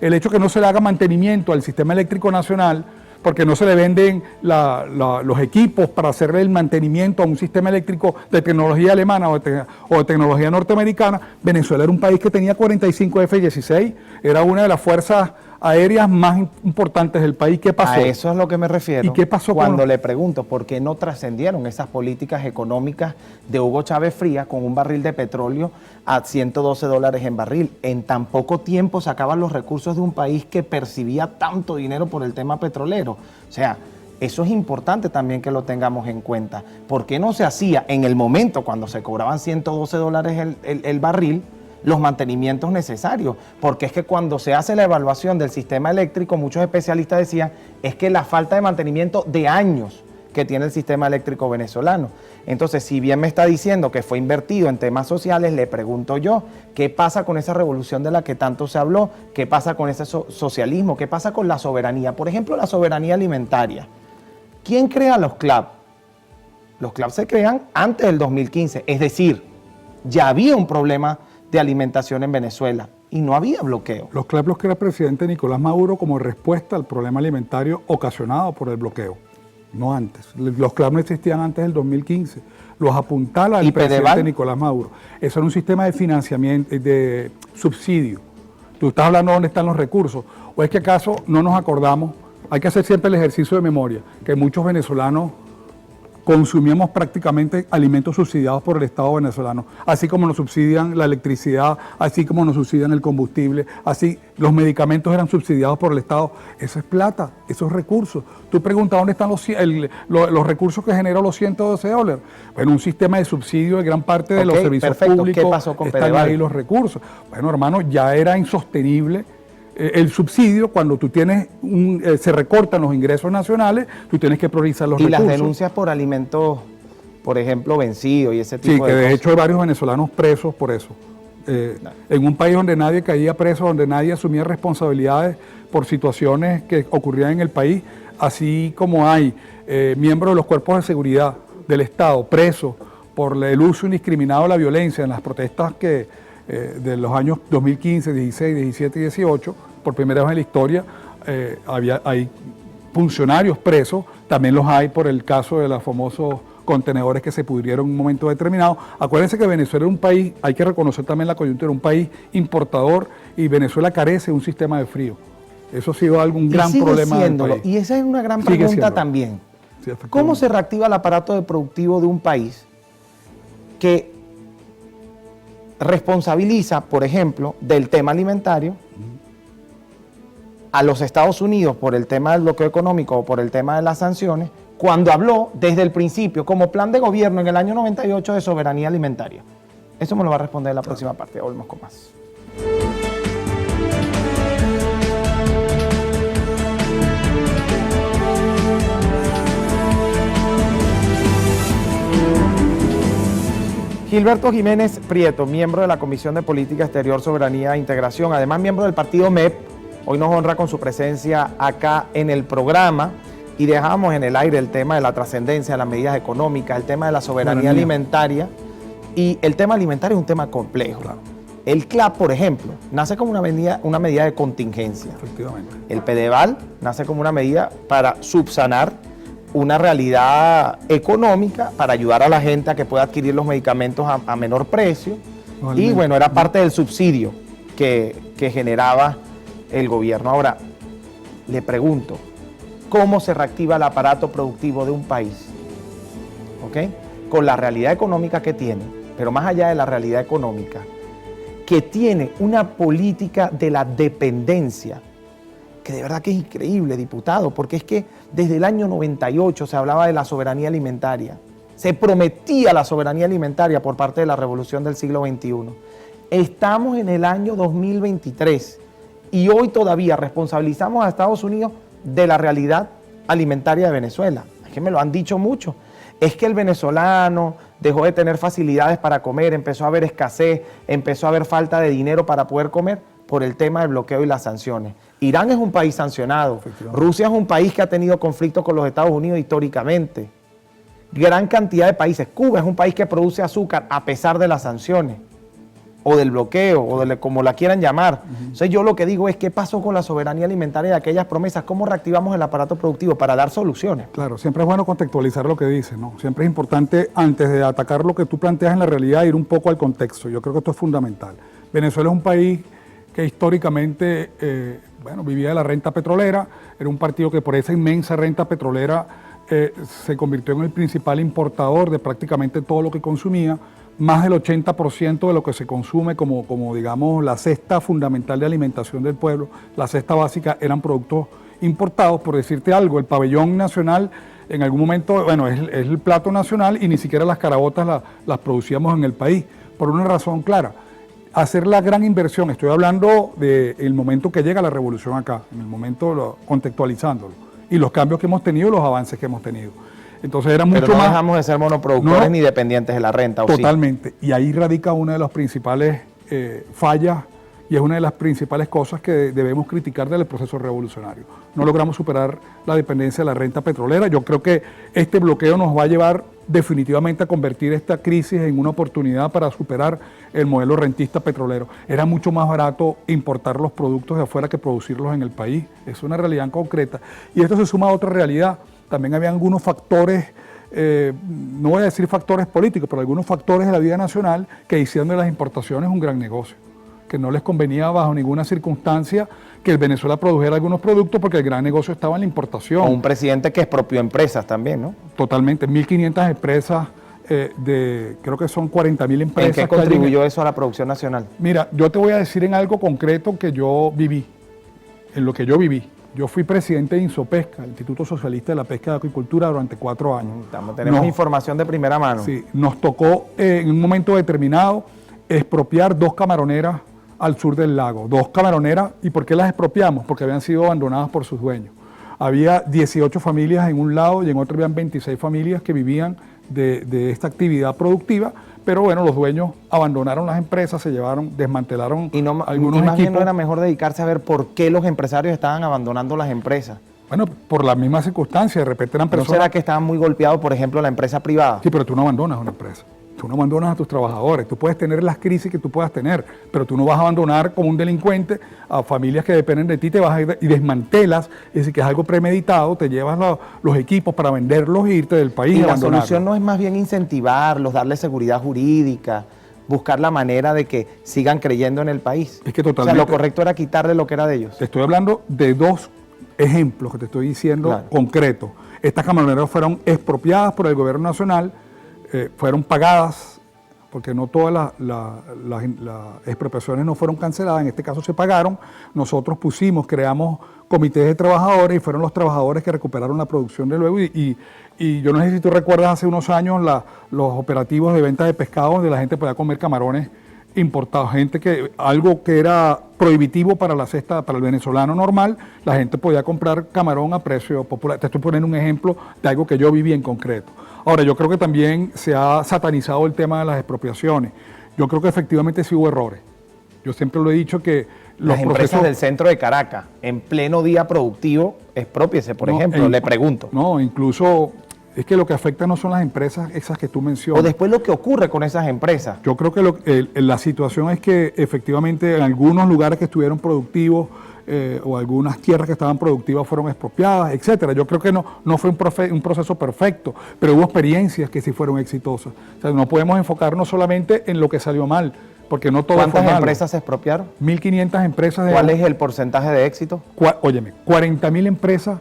El hecho que no se le haga mantenimiento al sistema eléctrico nacional, porque no se le venden los equipos para hacerle el mantenimiento a un sistema eléctrico de tecnología alemana o de tecnología norteamericana. Venezuela era un país que tenía 45 F-16, era una de las fuerzas aéreas más importantes del país. ¿Qué pasó? A eso es lo que me refiero. ¿Y qué pasó cuando le pregunto por qué no trascendieron esas políticas económicas de Hugo Chávez Frías con un barril de petróleo a $112 en barril? En tan poco tiempo sacaban los recursos de un país que percibía tanto dinero por el tema petrolero. O sea, eso es importante también que lo tengamos en cuenta. ¿Por qué no se hacía en el momento cuando se cobraban $112 el barril los mantenimientos necesarios? Porque es que cuando se hace la evaluación del sistema eléctrico, muchos especialistas decían, es que la falta de mantenimiento de años que tiene el sistema eléctrico venezolano. Entonces, si bien me está diciendo que fue invertido en temas sociales, le pregunto yo, ¿qué pasa con esa revolución de la que tanto se habló? ¿Qué pasa con ese socialismo? ¿Qué pasa con la soberanía? Por ejemplo, la soberanía alimentaria. ¿Quién crea los CLAP? Los CLAP se crean antes del 2015, es decir, ya había un problema de alimentación en Venezuela y no había bloqueo. Los CLAP los crea el presidente Nicolás Maduro como respuesta al problema alimentario ocasionado por el bloqueo, no antes. Los CLAP no existían antes del 2015, los apuntala el presidente Nicolás Maduro. Eso era un sistema de financiamiento, de subsidio. Tú estás hablando de dónde están los recursos, o es que acaso no nos acordamos, hay que hacer siempre el ejercicio de memoria, que muchos venezolanos consumíamos prácticamente alimentos subsidiados por el Estado venezolano, así como nos subsidian la electricidad, así como nos subsidian el combustible, así los medicamentos eran subsidiados por el Estado. Eso es plata, esos recursos. Tú preguntas dónde están los recursos que generó los $112. Bueno, un sistema de subsidio de gran parte de los servicios públicos. ¿Qué pasó con están ahí los recursos. Bueno, hermano, ya era insostenible el subsidio. Cuando tú tienes se recortan los ingresos nacionales, tú tienes que priorizar los recursos. Y las denuncias por alimentos, por ejemplo, vencidos y ese tipo de cosas. Sí, que de hecho hay varios venezolanos presos por eso. En un país donde nadie caía preso, donde nadie asumía responsabilidades por situaciones que ocurrían en el país, así como hay miembros de los cuerpos de seguridad del Estado presos por el uso indiscriminado de la violencia en las protestas de los años 2015, 16, 17 y 18, por primera vez en la historia, hay funcionarios presos, también los hay por el caso de los famosos contenedores que se pudrieron en un momento determinado. Acuérdense que Venezuela es un país, hay que reconocer también la coyuntura, un país importador, y Venezuela carece de un sistema de frío. Eso ha sido algún gran problema del país. Y esa es una gran pregunta también. Sí, ¿cómo se reactiva el aparato productivo de un país que responsabiliza, por ejemplo, del tema alimentario a los Estados Unidos por el tema del bloqueo económico o por el tema de las sanciones, cuando habló desde el principio como plan de gobierno en el año 98 de soberanía alimentaria? Eso me lo va a responder en la próxima parte. Volvemos con más. Gilberto Jiménez Prieto, miembro de la Comisión de Política Exterior, Soberanía e Integración, además miembro del partido MEP, hoy nos honra con su presencia acá en el programa, y dejamos en el aire el tema de la trascendencia de las medidas económicas, el tema de la soberanía alimentaria, y el tema alimentario es un tema complejo. Claro. El CLAP, por ejemplo, nace como una medida de contingencia. Efectivamente. El PEDEVAL nace como una medida para subsanar una realidad económica, para ayudar a la gente a que pueda adquirir los medicamentos a menor precio. Y bueno, era parte del subsidio que generaba el gobierno. Ahora, le pregunto, ¿cómo se reactiva el aparato productivo de un país? ¿Ok? Con la realidad económica que tiene, pero más allá de la realidad económica, que tiene una política de la dependencia, que de verdad que es increíble, diputado, porque es que desde el año 98 se hablaba de la soberanía alimentaria, se prometía la soberanía alimentaria por parte de la revolución del siglo XXI. Estamos en el año 2023 y hoy todavía responsabilizamos a Estados Unidos de la realidad alimentaria de Venezuela. Es que me lo han dicho mucho. Es que el venezolano dejó de tener facilidades para comer, empezó a haber escasez, empezó a haber falta de dinero para poder comer por el tema del bloqueo y las sanciones. Irán es un país sancionado, Rusia es un país que ha tenido conflictos con los Estados Unidos históricamente, gran cantidad de países. Cuba es un país que produce azúcar a pesar de las sanciones, o del bloqueo, o de como la quieran llamar. Entonces yo lo que digo es, ¿qué pasó con la soberanía alimentaria de aquellas promesas? ¿Cómo reactivamos el aparato productivo para dar soluciones? Claro, siempre es bueno contextualizar lo que dices, ¿no? Siempre es importante, antes de atacar lo que tú planteas en la realidad, ir un poco al contexto. Yo creo que esto es fundamental. Venezuela es un país que históricamente vivía de la renta petrolera, era un partido que por esa inmensa renta petrolera se convirtió en el principal importador de prácticamente todo lo que consumía. Más del 80% de lo que se consume como digamos la cesta fundamental de alimentación del pueblo, la cesta básica, eran productos importados. Por decirte algo, el pabellón nacional en algún momento, es el plato nacional y ni siquiera las caraotas las producíamos en el país, por una razón clara. Hacer la gran inversión, estoy hablando del momento que llega la revolución acá, en el momento contextualizándolo, y los cambios que hemos tenido, los avances que hemos tenido. Entonces era mucho Pero no más, dejamos de ser monoproductores ni dependientes de la renta, ¿o totalmente. sí? Y ahí radica una de las principales fallas, y es una de las principales cosas que debemos criticar del proceso revolucionario. No logramos superar la dependencia de la renta petrolera. Yo creo que este bloqueo nos va a llevar definitivamente a convertir esta crisis en una oportunidad para superar el modelo rentista petrolero. Era mucho más barato importar los productos de afuera que producirlos en el país. Es una realidad concreta. Y esto se suma a otra realidad. También había algunos factores, no voy a decir factores políticos, pero algunos factores de la vida nacional que hicieron de las importaciones un gran negocio, que no les convenía bajo ninguna circunstancia que el Venezuela produjera algunos productos porque el gran negocio estaba en la importación. O un presidente que expropió empresas también, ¿no? Totalmente, 1.500 empresas, creo que son 40.000 empresas. ¿En qué contribuyó eso a la producción nacional? Mira, yo te voy a decir en algo concreto que yo viví, en lo que yo viví. Yo fui presidente de INSOPESCA, el Instituto Socialista de la Pesca y Acuicultura, durante 4 años. Tenemos información de primera mano. Sí, nos tocó en un momento determinado expropiar 2 camaroneras al sur del lago. 2 camaroneras, ¿y por qué las expropiamos? Porque habían sido abandonadas por sus dueños. Había 18 familias en un lado y en otro habían 26 familias que vivían de esta actividad productiva, pero bueno, los dueños abandonaron las empresas, se llevaron, desmantelaron y no, algunos más bien equipos. ¿No era mejor dedicarse a ver por qué los empresarios estaban abandonando las empresas? Bueno, por la misma circunstancia, de repente eran ¿No personas... será que estaban muy golpeados, por ejemplo, la empresa privada? Sí, pero tú no abandonas una empresa. Tú no abandonas a tus trabajadores. Tú puedes tener las crisis que tú puedas tener, pero tú no vas a abandonar como un delincuente a familias que dependen de ti, te vas a ir y desmantelas, es decir, que es algo premeditado, te llevas los equipos para venderlos e irte del país. Y la abandonarlos. solución no es más bien incentivarlos, darles seguridad jurídica, buscar la manera de que sigan creyendo en el país. Es que O sea, totalmente. lo correcto era quitarle lo que era de ellos. Te estoy hablando de dos ejemplos que te estoy diciendo Claro. concretos. Estas camaroneras fueron expropiadas por el gobierno nacional, fueron pagadas, porque no todas las expropiaciones no fueron canceladas, en este caso se pagaron. Nosotros creamos comités de trabajadores y fueron los trabajadores que recuperaron la producción de luego. Y yo no sé si tú recuerdas hace unos años los operativos de venta de pescado donde la gente podía comer camarones importados, algo que era prohibitivo para la cesta, para el venezolano normal, la gente podía comprar camarón a precio popular. Te estoy poniendo un ejemplo de algo que yo viví en concreto. Ahora, yo creo que también se ha satanizado el tema de las expropiaciones. Yo creo que efectivamente sí hubo errores. Yo siempre lo he dicho que Las empresas del centro de Caracas, en pleno día productivo, exprópiese, por ejemplo, le pregunto. No, incluso es que lo que afecta no son las empresas esas que tú mencionas. O después lo que ocurre con esas empresas. Yo creo que la situación es que efectivamente en algunos lugares que estuvieron productivos o algunas tierras que estaban productivas fueron expropiadas, etcétera. Yo creo que no fue un proceso perfecto, pero hubo experiencias que sí fueron exitosas. O sea, no podemos enfocarnos solamente en lo que salió mal, porque no todo fue malo. ¿Cuántas empresas se expropiaron? 1.500 empresas. ¿Cuál es el porcentaje de éxito? Óyeme, 40.000 empresas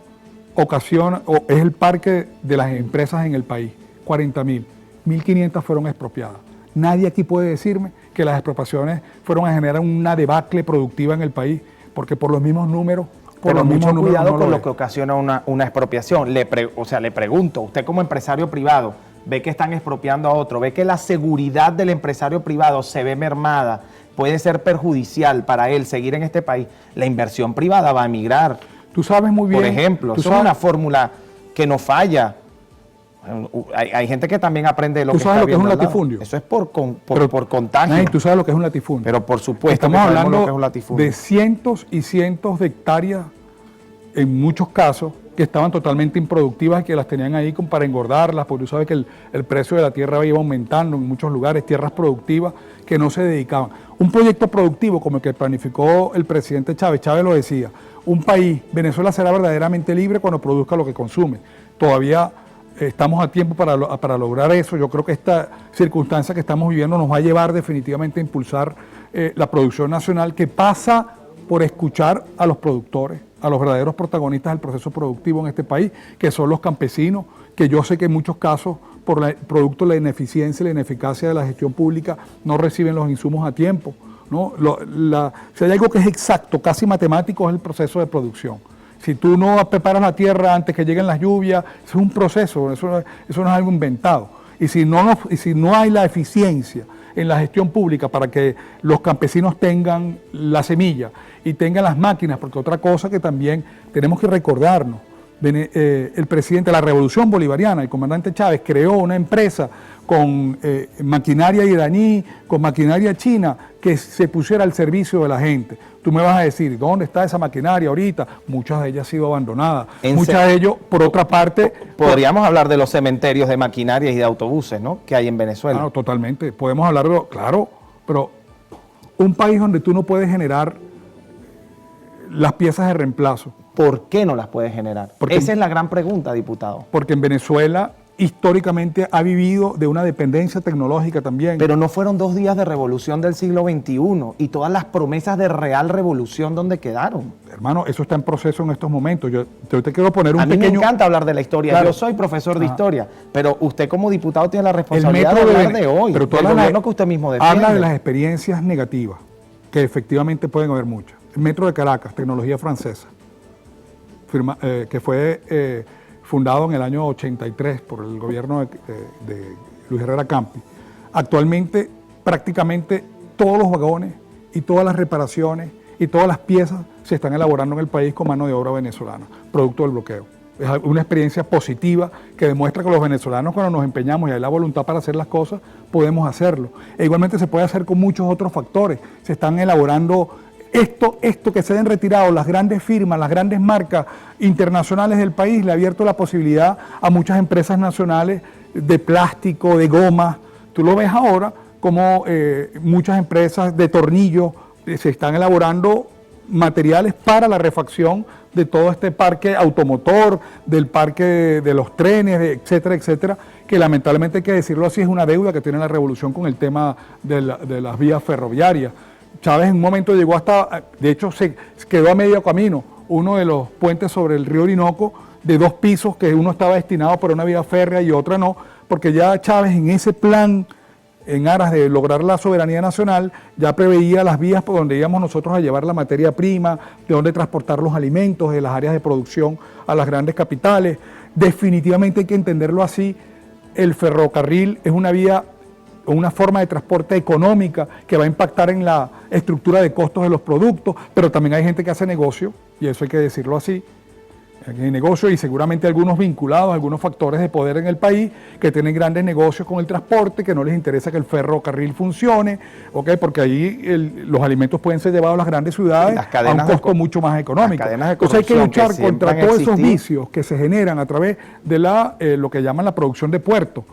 es el parque de las empresas en el país. 40.000. 1.500 fueron expropiadas. Nadie aquí puede decirme que las expropiaciones fueron a generar una debacle productiva en el país, porque por los mismos números... Pero mucho cuidado con lo que ocasiona una expropiación. Le pregunto, usted como empresario privado, ve que están expropiando a otro, ve que la seguridad del empresario privado se ve mermada, puede ser perjudicial para él seguir en este país, la inversión privada va a emigrar. Tú sabes muy bien. Por ejemplo, eso es una fórmula que no falla. Hay gente que también aprende lo que está viendo. ¿Tú sabes lo que es un latifundio? Eso es por contagio. Tú sabes lo que es un latifundio. Pero por supuesto estamos hablando lo que es un latifundio. de cientos y cientos de hectáreas, en muchos casos, que estaban totalmente improductivas y que las tenían ahí para engordarlas, porque tú sabes que el precio de la tierra iba aumentando en muchos lugares, tierras productivas que no se dedicaban. Un proyecto productivo como el que planificó el presidente Chávez lo decía, un país, Venezuela será verdaderamente libre cuando produzca lo que consume. Todavía estamos a tiempo para lograr eso. Yo creo que esta circunstancia que estamos viviendo nos va a llevar definitivamente a impulsar la producción nacional, que pasa por escuchar a los productores, a los verdaderos protagonistas del proceso productivo en este país, que son los campesinos, que yo sé que en muchos casos, producto de la ineficiencia y la ineficacia de la gestión pública, no reciben los insumos a tiempo, ¿no? Si hay algo que es exacto, casi matemático, es el proceso de producción. Si tú no preparas la tierra antes que lleguen las lluvias, eso es un proceso, eso no es algo inventado. Y si no hay la eficiencia en la gestión pública para que los campesinos tengan la semilla y tengan las máquinas, porque otra cosa que también tenemos que recordarnos, el presidente de la Revolución Bolivariana, el comandante Chávez, creó una empresa con maquinaria iraní, con maquinaria china, que se pusiera al servicio de la gente. Tú me vas a decir, ¿dónde está esa maquinaria ahorita? Muchas de ellas han sido abandonadas. Muchas de ellas, por otra parte... Podríamos hablar de los cementerios de maquinarias y de autobuses, ¿no?, que hay en Venezuela. Claro, totalmente. Podemos hablarlo, claro, pero un país donde tú no puedes generar las piezas de reemplazo. ¿Por qué no las puedes generar? Esa es la gran pregunta, diputado. Porque en Venezuela históricamente ha vivido de una dependencia tecnológica también. Pero no fueron 2 días de revolución del siglo XXI y todas las promesas de real revolución, ¿dónde quedaron? Hermano, eso está en proceso en estos momentos. Yo te quiero poner un pequeño... A mí me encanta hablar de la historia. Claro. Yo soy profesor de historia, pero usted como diputado tiene la responsabilidad de hablar de hoy, pero del gobierno que usad mismo defiende. Habla de las experiencias negativas, que efectivamente pueden haber muchas. El Metro de Caracas, tecnología francesa, que fue fundado en el año 83 por el gobierno de Luis Herrera Campi. Actualmente prácticamente todos los vagones y todas las reparaciones y todas las piezas se están elaborando en el país con mano de obra venezolana, producto del bloqueo. Es una experiencia positiva que demuestra que los venezolanos, cuando nos empeñamos y hay la voluntad para hacer las cosas, podemos hacerlo. E igualmente se puede hacer con muchos otros factores. Se están elaborando Esto que se hayan retirado las grandes firmas, las grandes marcas internacionales del país, le ha abierto la posibilidad a muchas empresas nacionales de plástico, de goma. Tú lo ves ahora como muchas empresas de tornillos se están elaborando materiales para la refacción de todo este parque automotor, del parque de los trenes, etcétera, etcétera, que lamentablemente, hay que decirlo así, es una deuda que tiene la revolución con el tema de las vías ferroviarias. Chávez en un momento llegó hasta, de hecho se quedó a medio camino, uno de los puentes sobre el río Orinoco de 2 pisos, que uno estaba destinado para una vía férrea y otra no, porque ya Chávez en ese plan, en aras de lograr la soberanía nacional, ya preveía las vías por donde íbamos nosotros a llevar la materia prima, de donde transportar los alimentos de las áreas de producción a las grandes capitales. Definitivamente hay que entenderlo así, el ferrocarril es una vía, una forma de transporte económica que va a impactar en la estructura de costos de los productos, pero también hay gente que hace negocio, y eso hay que decirlo así, hay negocio y seguramente algunos vinculados, algunos factores de poder en el país que tienen grandes negocios con el transporte, que no les interesa que el ferrocarril funcione, ¿okay? Porque ahí los alimentos pueden ser llevados a las grandes ciudades a un costo mucho más económico. Entonces hay que luchar contra todos esos vicios que se generan a través de lo que llaman la producción de puertos.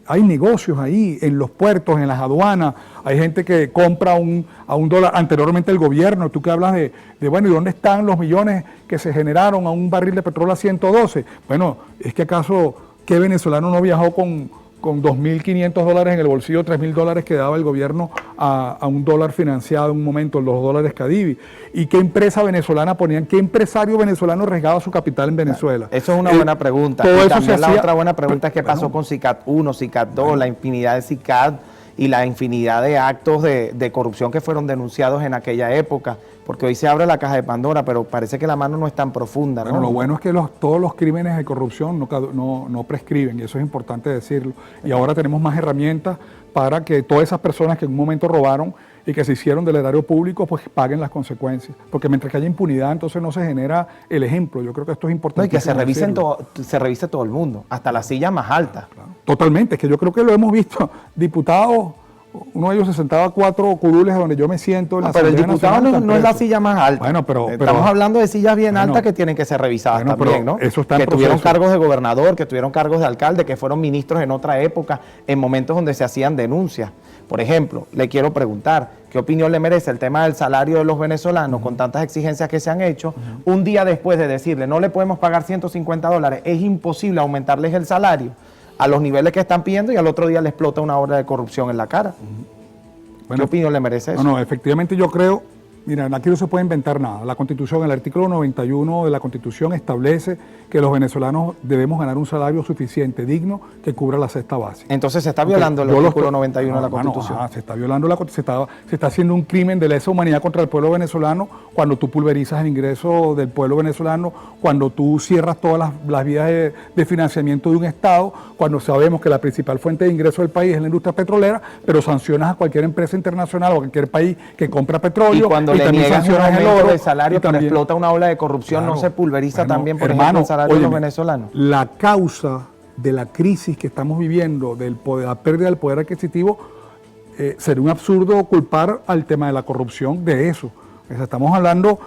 Hay negocios ahí en los puertos, en las aduanas, hay gente que compra a un dólar, anteriormente el gobierno, tú que hablas de bueno, ¿y dónde están los millones que se generaron a un barril de petróleo a 112? Bueno, es que acaso, ¿qué venezolano no viajó con 2.500 dólares en el bolsillo, 3.000 dólares que daba el gobierno a un dólar financiado en un momento, los dólares Cadivi? ¿Y qué empresa venezolana ponían? ¿Qué empresario venezolano arriesgaba su capital en Venezuela? Eso es una buena pregunta. Todo y eso también se la hacía, otra buena pregunta es qué pasó con CICAD 1, CICAD 2, la infinidad de CICAD y la infinidad de actos de corrupción que fueron denunciados en aquella época, porque hoy se abre la caja de Pandora, pero parece que la mano no es tan profunda, ¿no? Bueno, lo bueno es que todos los crímenes de corrupción no prescriben, y eso es importante decirlo. Y ahora tenemos más herramientas para que todas esas personas que en un momento robaron y que se hicieron del erario público, pues paguen las consecuencias. Porque mientras que haya impunidad, entonces no se genera el ejemplo. Yo creo que esto es importante. No, y que se revise todo el mundo, hasta la silla más alta. Claro. Totalmente, es que yo creo que lo hemos visto. Diputados, uno de ellos se sentaba a 4 curules donde yo me siento en la pero el Asamblea diputado Nacional, no es la silla más alta. Bueno, pero estamos hablando de sillas bien altas que tienen que ser revisadas también, ¿no? Eso está en que tuvieron proceso. cargos de gobernador, que tuvieron cargos de alcalde, que fueron ministros en otra época, en momentos donde se hacían denuncias. Por ejemplo, le quiero preguntar, ¿qué opinión le merece el tema del salario de los venezolanos con tantas exigencias que se han hecho? Un día después de decirle, no le podemos pagar 150 dólares, es imposible aumentarles el salario a los niveles que están pidiendo, y al otro día le explota una ola de corrupción en la cara. Bueno, ¿qué opinión le merece eso? No, efectivamente yo creo, mira, aquí no se puede inventar nada. La Constitución, el artículo 91 de la Constitución establece que los venezolanos debemos ganar un salario suficiente, digno, que cubra la cesta básica. Entonces se está violando el artículo 91 de la Constitución. Se está violando se está haciendo un crimen de lesa humanidad contra el pueblo venezolano cuando tú pulverizas el ingreso del pueblo venezolano, cuando tú cierras todas las vías de financiamiento de un Estado, cuando sabemos que la principal fuente de ingreso del país es la industria petrolera, pero sancionas a cualquier empresa internacional o a cualquier país que compra petróleo. Y cuando le niegas un aumento de salario, pero explota una ola de corrupción, claro, ¿no se pulveriza también, por ejemplo, el salario de los venezolanos? La causa de la crisis que estamos viviendo, la pérdida del poder adquisitivo, sería un absurdo culpar al tema de la corrupción de eso. O sea, estamos hablando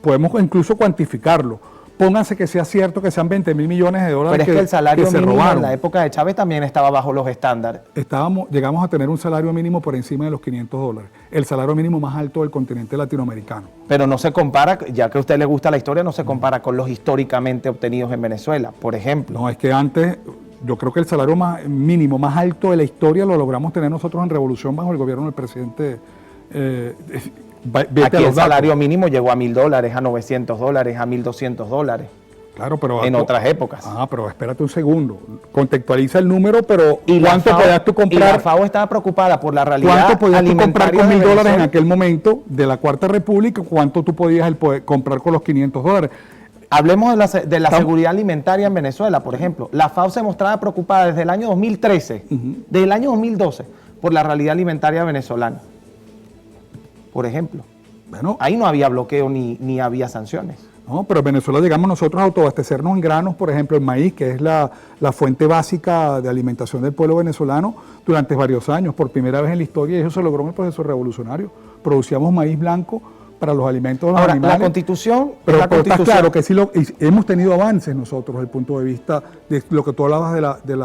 podemos incluso cuantificarlo. Pónganse que sea cierto que sean 20.000 millones de dólares. Pero es que el salario mínimo en la época de Chávez también estaba bajo los estándares. Llegamos a tener un salario mínimo por encima de los 500 dólares. El salario mínimo más alto del continente latinoamericano. Pero no se compara, ya que a usted le gusta la historia, no se compara con los históricamente obtenidos en Venezuela, por ejemplo. No, es que antes, yo creo que el salario mínimo más alto de la historia lo logramos tener nosotros en Revolución bajo el gobierno del presidente. Aquí el salario mínimo llegó a $1.000, a $900, a $1.200. Claro, pero en otras épocas. Pero espérate un segundo. Contextualiza el número, pero ¿y ¿cuánto podías tú comprar? Y la FAO estaba preocupada por la realidad. ¿Cuánto podías tú comprar con $1.000 en aquel momento de la Cuarta República? ¿Cuánto tú podías comprar con los 500 dólares? Hablemos de la seguridad alimentaria en Venezuela, por ejemplo. La FAO se mostraba preocupada desde el año 2013, desde el año 2012, por la realidad alimentaria venezolana. Por ejemplo, ahí no había bloqueo ni había sanciones. No, pero en Venezuela llegamos nosotros a autoabastecernos en granos, por ejemplo, en maíz, que es la fuente básica de alimentación del pueblo venezolano, durante varios años. Por primera vez en la historia, y eso se logró en el proceso revolucionario. Producíamos maíz blanco para los alimentos de los animales. La Constitución... Pero está claro que sí hemos tenido avances nosotros desde el punto de vista de lo que tú hablabas de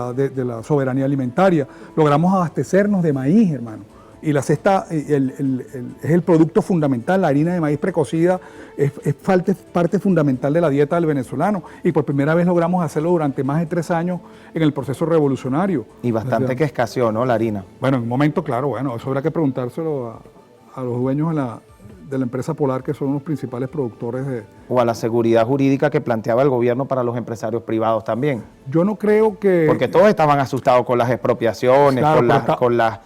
la soberanía alimentaria. Logramos abastecernos de maíz, hermano. Y la cesta es el producto fundamental, la harina de maíz precocida es parte fundamental de la dieta del venezolano. Y por primera vez logramos hacerlo durante más de 3 años en el proceso revolucionario. Y bastante que escaseó, ¿no? La harina. Bueno, en un momento, claro, bueno, eso habrá que preguntárselo a los dueños de la empresa Polar, que son los principales productores de... O a la seguridad jurídica que planteaba el gobierno para los empresarios privados también. Yo no creo que... Porque todos estaban asustados con las expropiaciones, claro,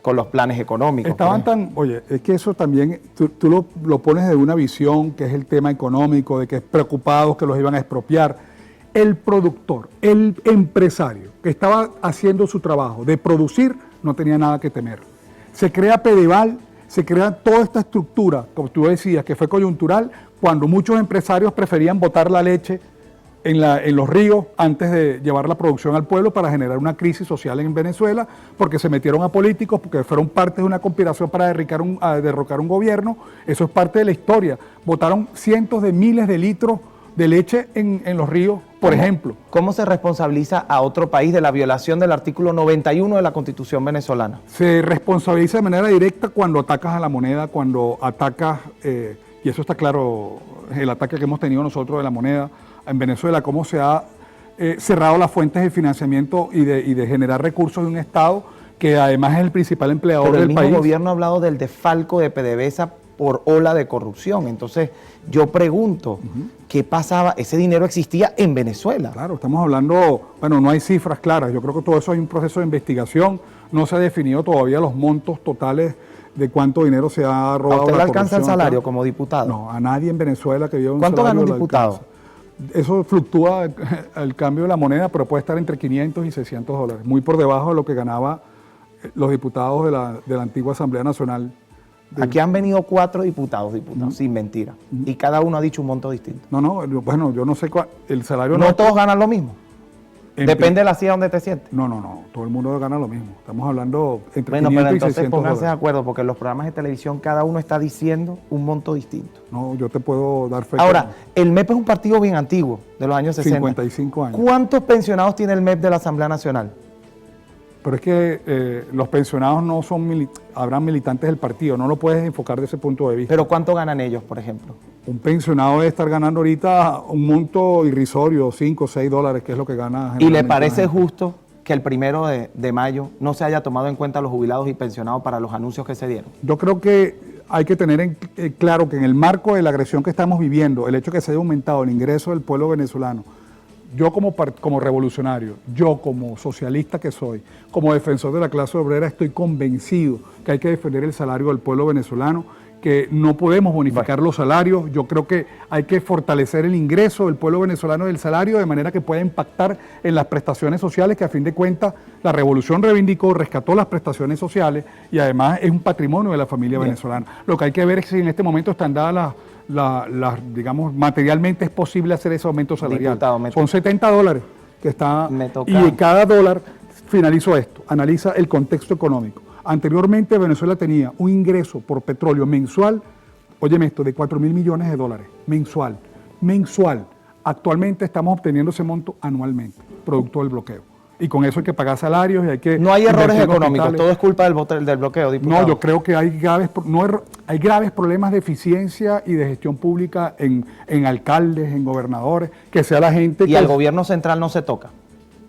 con los planes económicos. Estaban oye, es que eso también, tú lo pones de una visión que es el tema económico, de que preocupados que los iban a expropiar. El productor, el empresario que estaba haciendo su trabajo de producir, no tenía nada que temer. Se crea Pedeval, se crea toda esta estructura, como tú decías, que fue coyuntural, cuando muchos empresarios preferían botar la leche en los ríos antes de llevar la producción al pueblo para generar una crisis social en Venezuela, porque se metieron a políticos, porque fueron parte de una conspiración para derrocar un gobierno. Eso es parte de la historia. Botaron cientos de miles de litros de leche en los ríos, por ejemplo. ¿Cómo se responsabiliza a otro país de la violación del artículo 91 de la Constitución venezolana? Se responsabiliza de manera directa cuando atacas a la moneda, cuando atacas, y eso está claro, el ataque que hemos tenido nosotros de la moneda en Venezuela, cómo se ha cerrado las fuentes de financiamiento y de generar recursos de un Estado que además es el principal empleador del país. Pero el mismo gobierno ha hablado del desfalco de PDVSA por ola de corrupción. Entonces, yo pregunto, ¿qué pasaba? Ese dinero existía en Venezuela. Claro, estamos hablando, bueno, no hay cifras claras. Yo creo que todo eso hay un proceso de investigación. No se ha definido todavía los montos totales de cuánto dinero se ha robado. ¿A usted le alcanza el salario como diputado? No, a nadie en Venezuela que vive un salario. ¿Cuánto gana un diputado? Eso fluctúa el cambio de la moneda, pero puede estar entre 500 y 600 dólares, muy por debajo de lo que ganaban los diputados de la antigua Asamblea Nacional. Aquí han venido 4 diputados, sin mentira, y cada uno ha dicho un monto distinto. No, bueno, yo no sé cuál, el salario... ¿No todos ganan lo mismo? Depende de la silla donde te sientes. No, todo el mundo gana lo mismo. Estamos hablando entre 500 pero y 600 entonces pónganse de dólares. acuerdo, porque en los programas de televisión cada uno está diciendo un monto distinto. No, yo te puedo dar fe. Ahora, el MEP es un partido bien antiguo, de los años 60. 55 años. ¿Cuántos pensionados tiene el MEP de la Asamblea Nacional? Pero es que los pensionados no son habrán militantes del partido, no lo puedes enfocar de ese punto de vista. ¿Pero cuánto ganan ellos, por ejemplo? Un pensionado debe estar ganando ahorita un monto irrisorio, 5 o 6 dólares, que es lo que gana. ¿Y le parece justo que el 1 de mayo no se haya tomado en cuenta los jubilados y pensionados para los anuncios que se dieron? Yo creo que hay que tener claro que en el marco de la agresión que estamos viviendo, el hecho de que se haya aumentado el ingreso del pueblo venezolano, yo como revolucionario, yo como socialista que soy, como defensor de la clase obrera, estoy convencido que hay que defender el salario del pueblo venezolano, que no podemos bonificar los salarios. Yo creo que hay que fortalecer el ingreso del pueblo venezolano del salario de manera que pueda impactar en las prestaciones sociales, que a fin de cuentas la revolución reivindicó, rescató las prestaciones sociales y además es un patrimonio de la familia venezolana. Lo que hay que ver es si en este momento están dadas digamos, materialmente es posible hacer ese aumento salarial. Son 70 dólares que está, y cada dólar, finalizo esto, analiza el contexto económico. Anteriormente Venezuela tenía un ingreso por petróleo mensual, óyeme esto, de 4.000 millones de dólares, mensual. Actualmente estamos obteniendo ese monto anualmente, producto del bloqueo. Y con eso hay que pagar salarios y hay que... No hay errores económicos, todo es culpa del bloqueo, diputado. No, yo creo que hay graves problemas de eficiencia y de gestión pública en alcaldes, en gobernadores, que sea la gente... Y al gobierno central no se toca.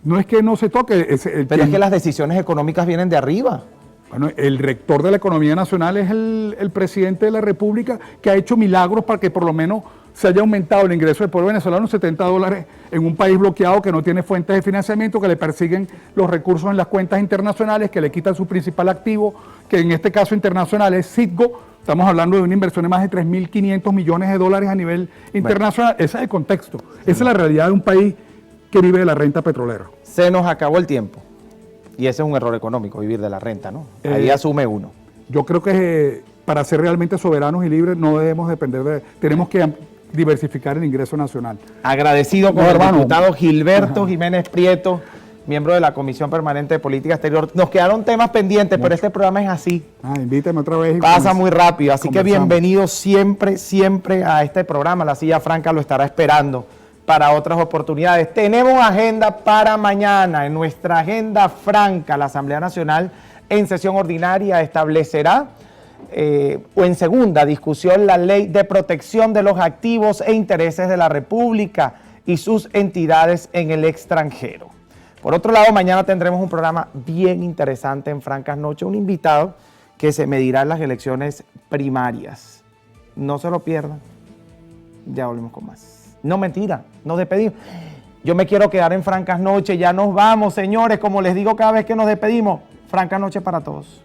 No es que no se toque... Pero es que las decisiones económicas vienen de arriba. Bueno, el rector de la economía nacional es el presidente de la República, que ha hecho milagros para que por lo menos se haya aumentado el ingreso del pueblo venezolano 70 dólares en un país bloqueado que no tiene fuentes de financiamiento, que le persiguen los recursos en las cuentas internacionales, que le quitan su principal activo, que en este caso internacional es Citgo. Estamos hablando de una inversión de más de 3.500 millones de dólares a nivel internacional. Ese es el contexto. Esa es la realidad de un país que vive de la renta petrolera. Se nos acabó el tiempo. Y ese es un error económico, vivir de la renta, ¿no? Ahí asume uno. Yo creo que para ser realmente soberanos y libres no debemos depender tenemos que diversificar el ingreso nacional. Agradecido con No, el hermano. diputado Gilberto Jiménez Prieto, miembro de la Comisión Permanente de Política Exterior. Nos quedaron temas pendientes, pero este programa es así. Invítame otra vez. Pasa muy rápido, así que conversamos. bienvenido siempre, siempre a este programa. La Silla Franca lo estará esperando para otras oportunidades. Tenemos agenda para mañana. En nuestra agenda franca, la Asamblea Nacional en sesión ordinaria establecerá o en segunda discusión la Ley de Protección de los Activos e Intereses de la República y sus entidades en el extranjero. Por otro lado, mañana tendremos un programa bien interesante en Francas Noches, un invitado que se medirá en las elecciones primarias. No se lo pierdan. Ya volvemos con más. No, mentira, nos despedimos. Yo me quiero quedar en Francas Noches, ya nos vamos, señores, como les digo cada vez que nos despedimos, Francas Noches para todos.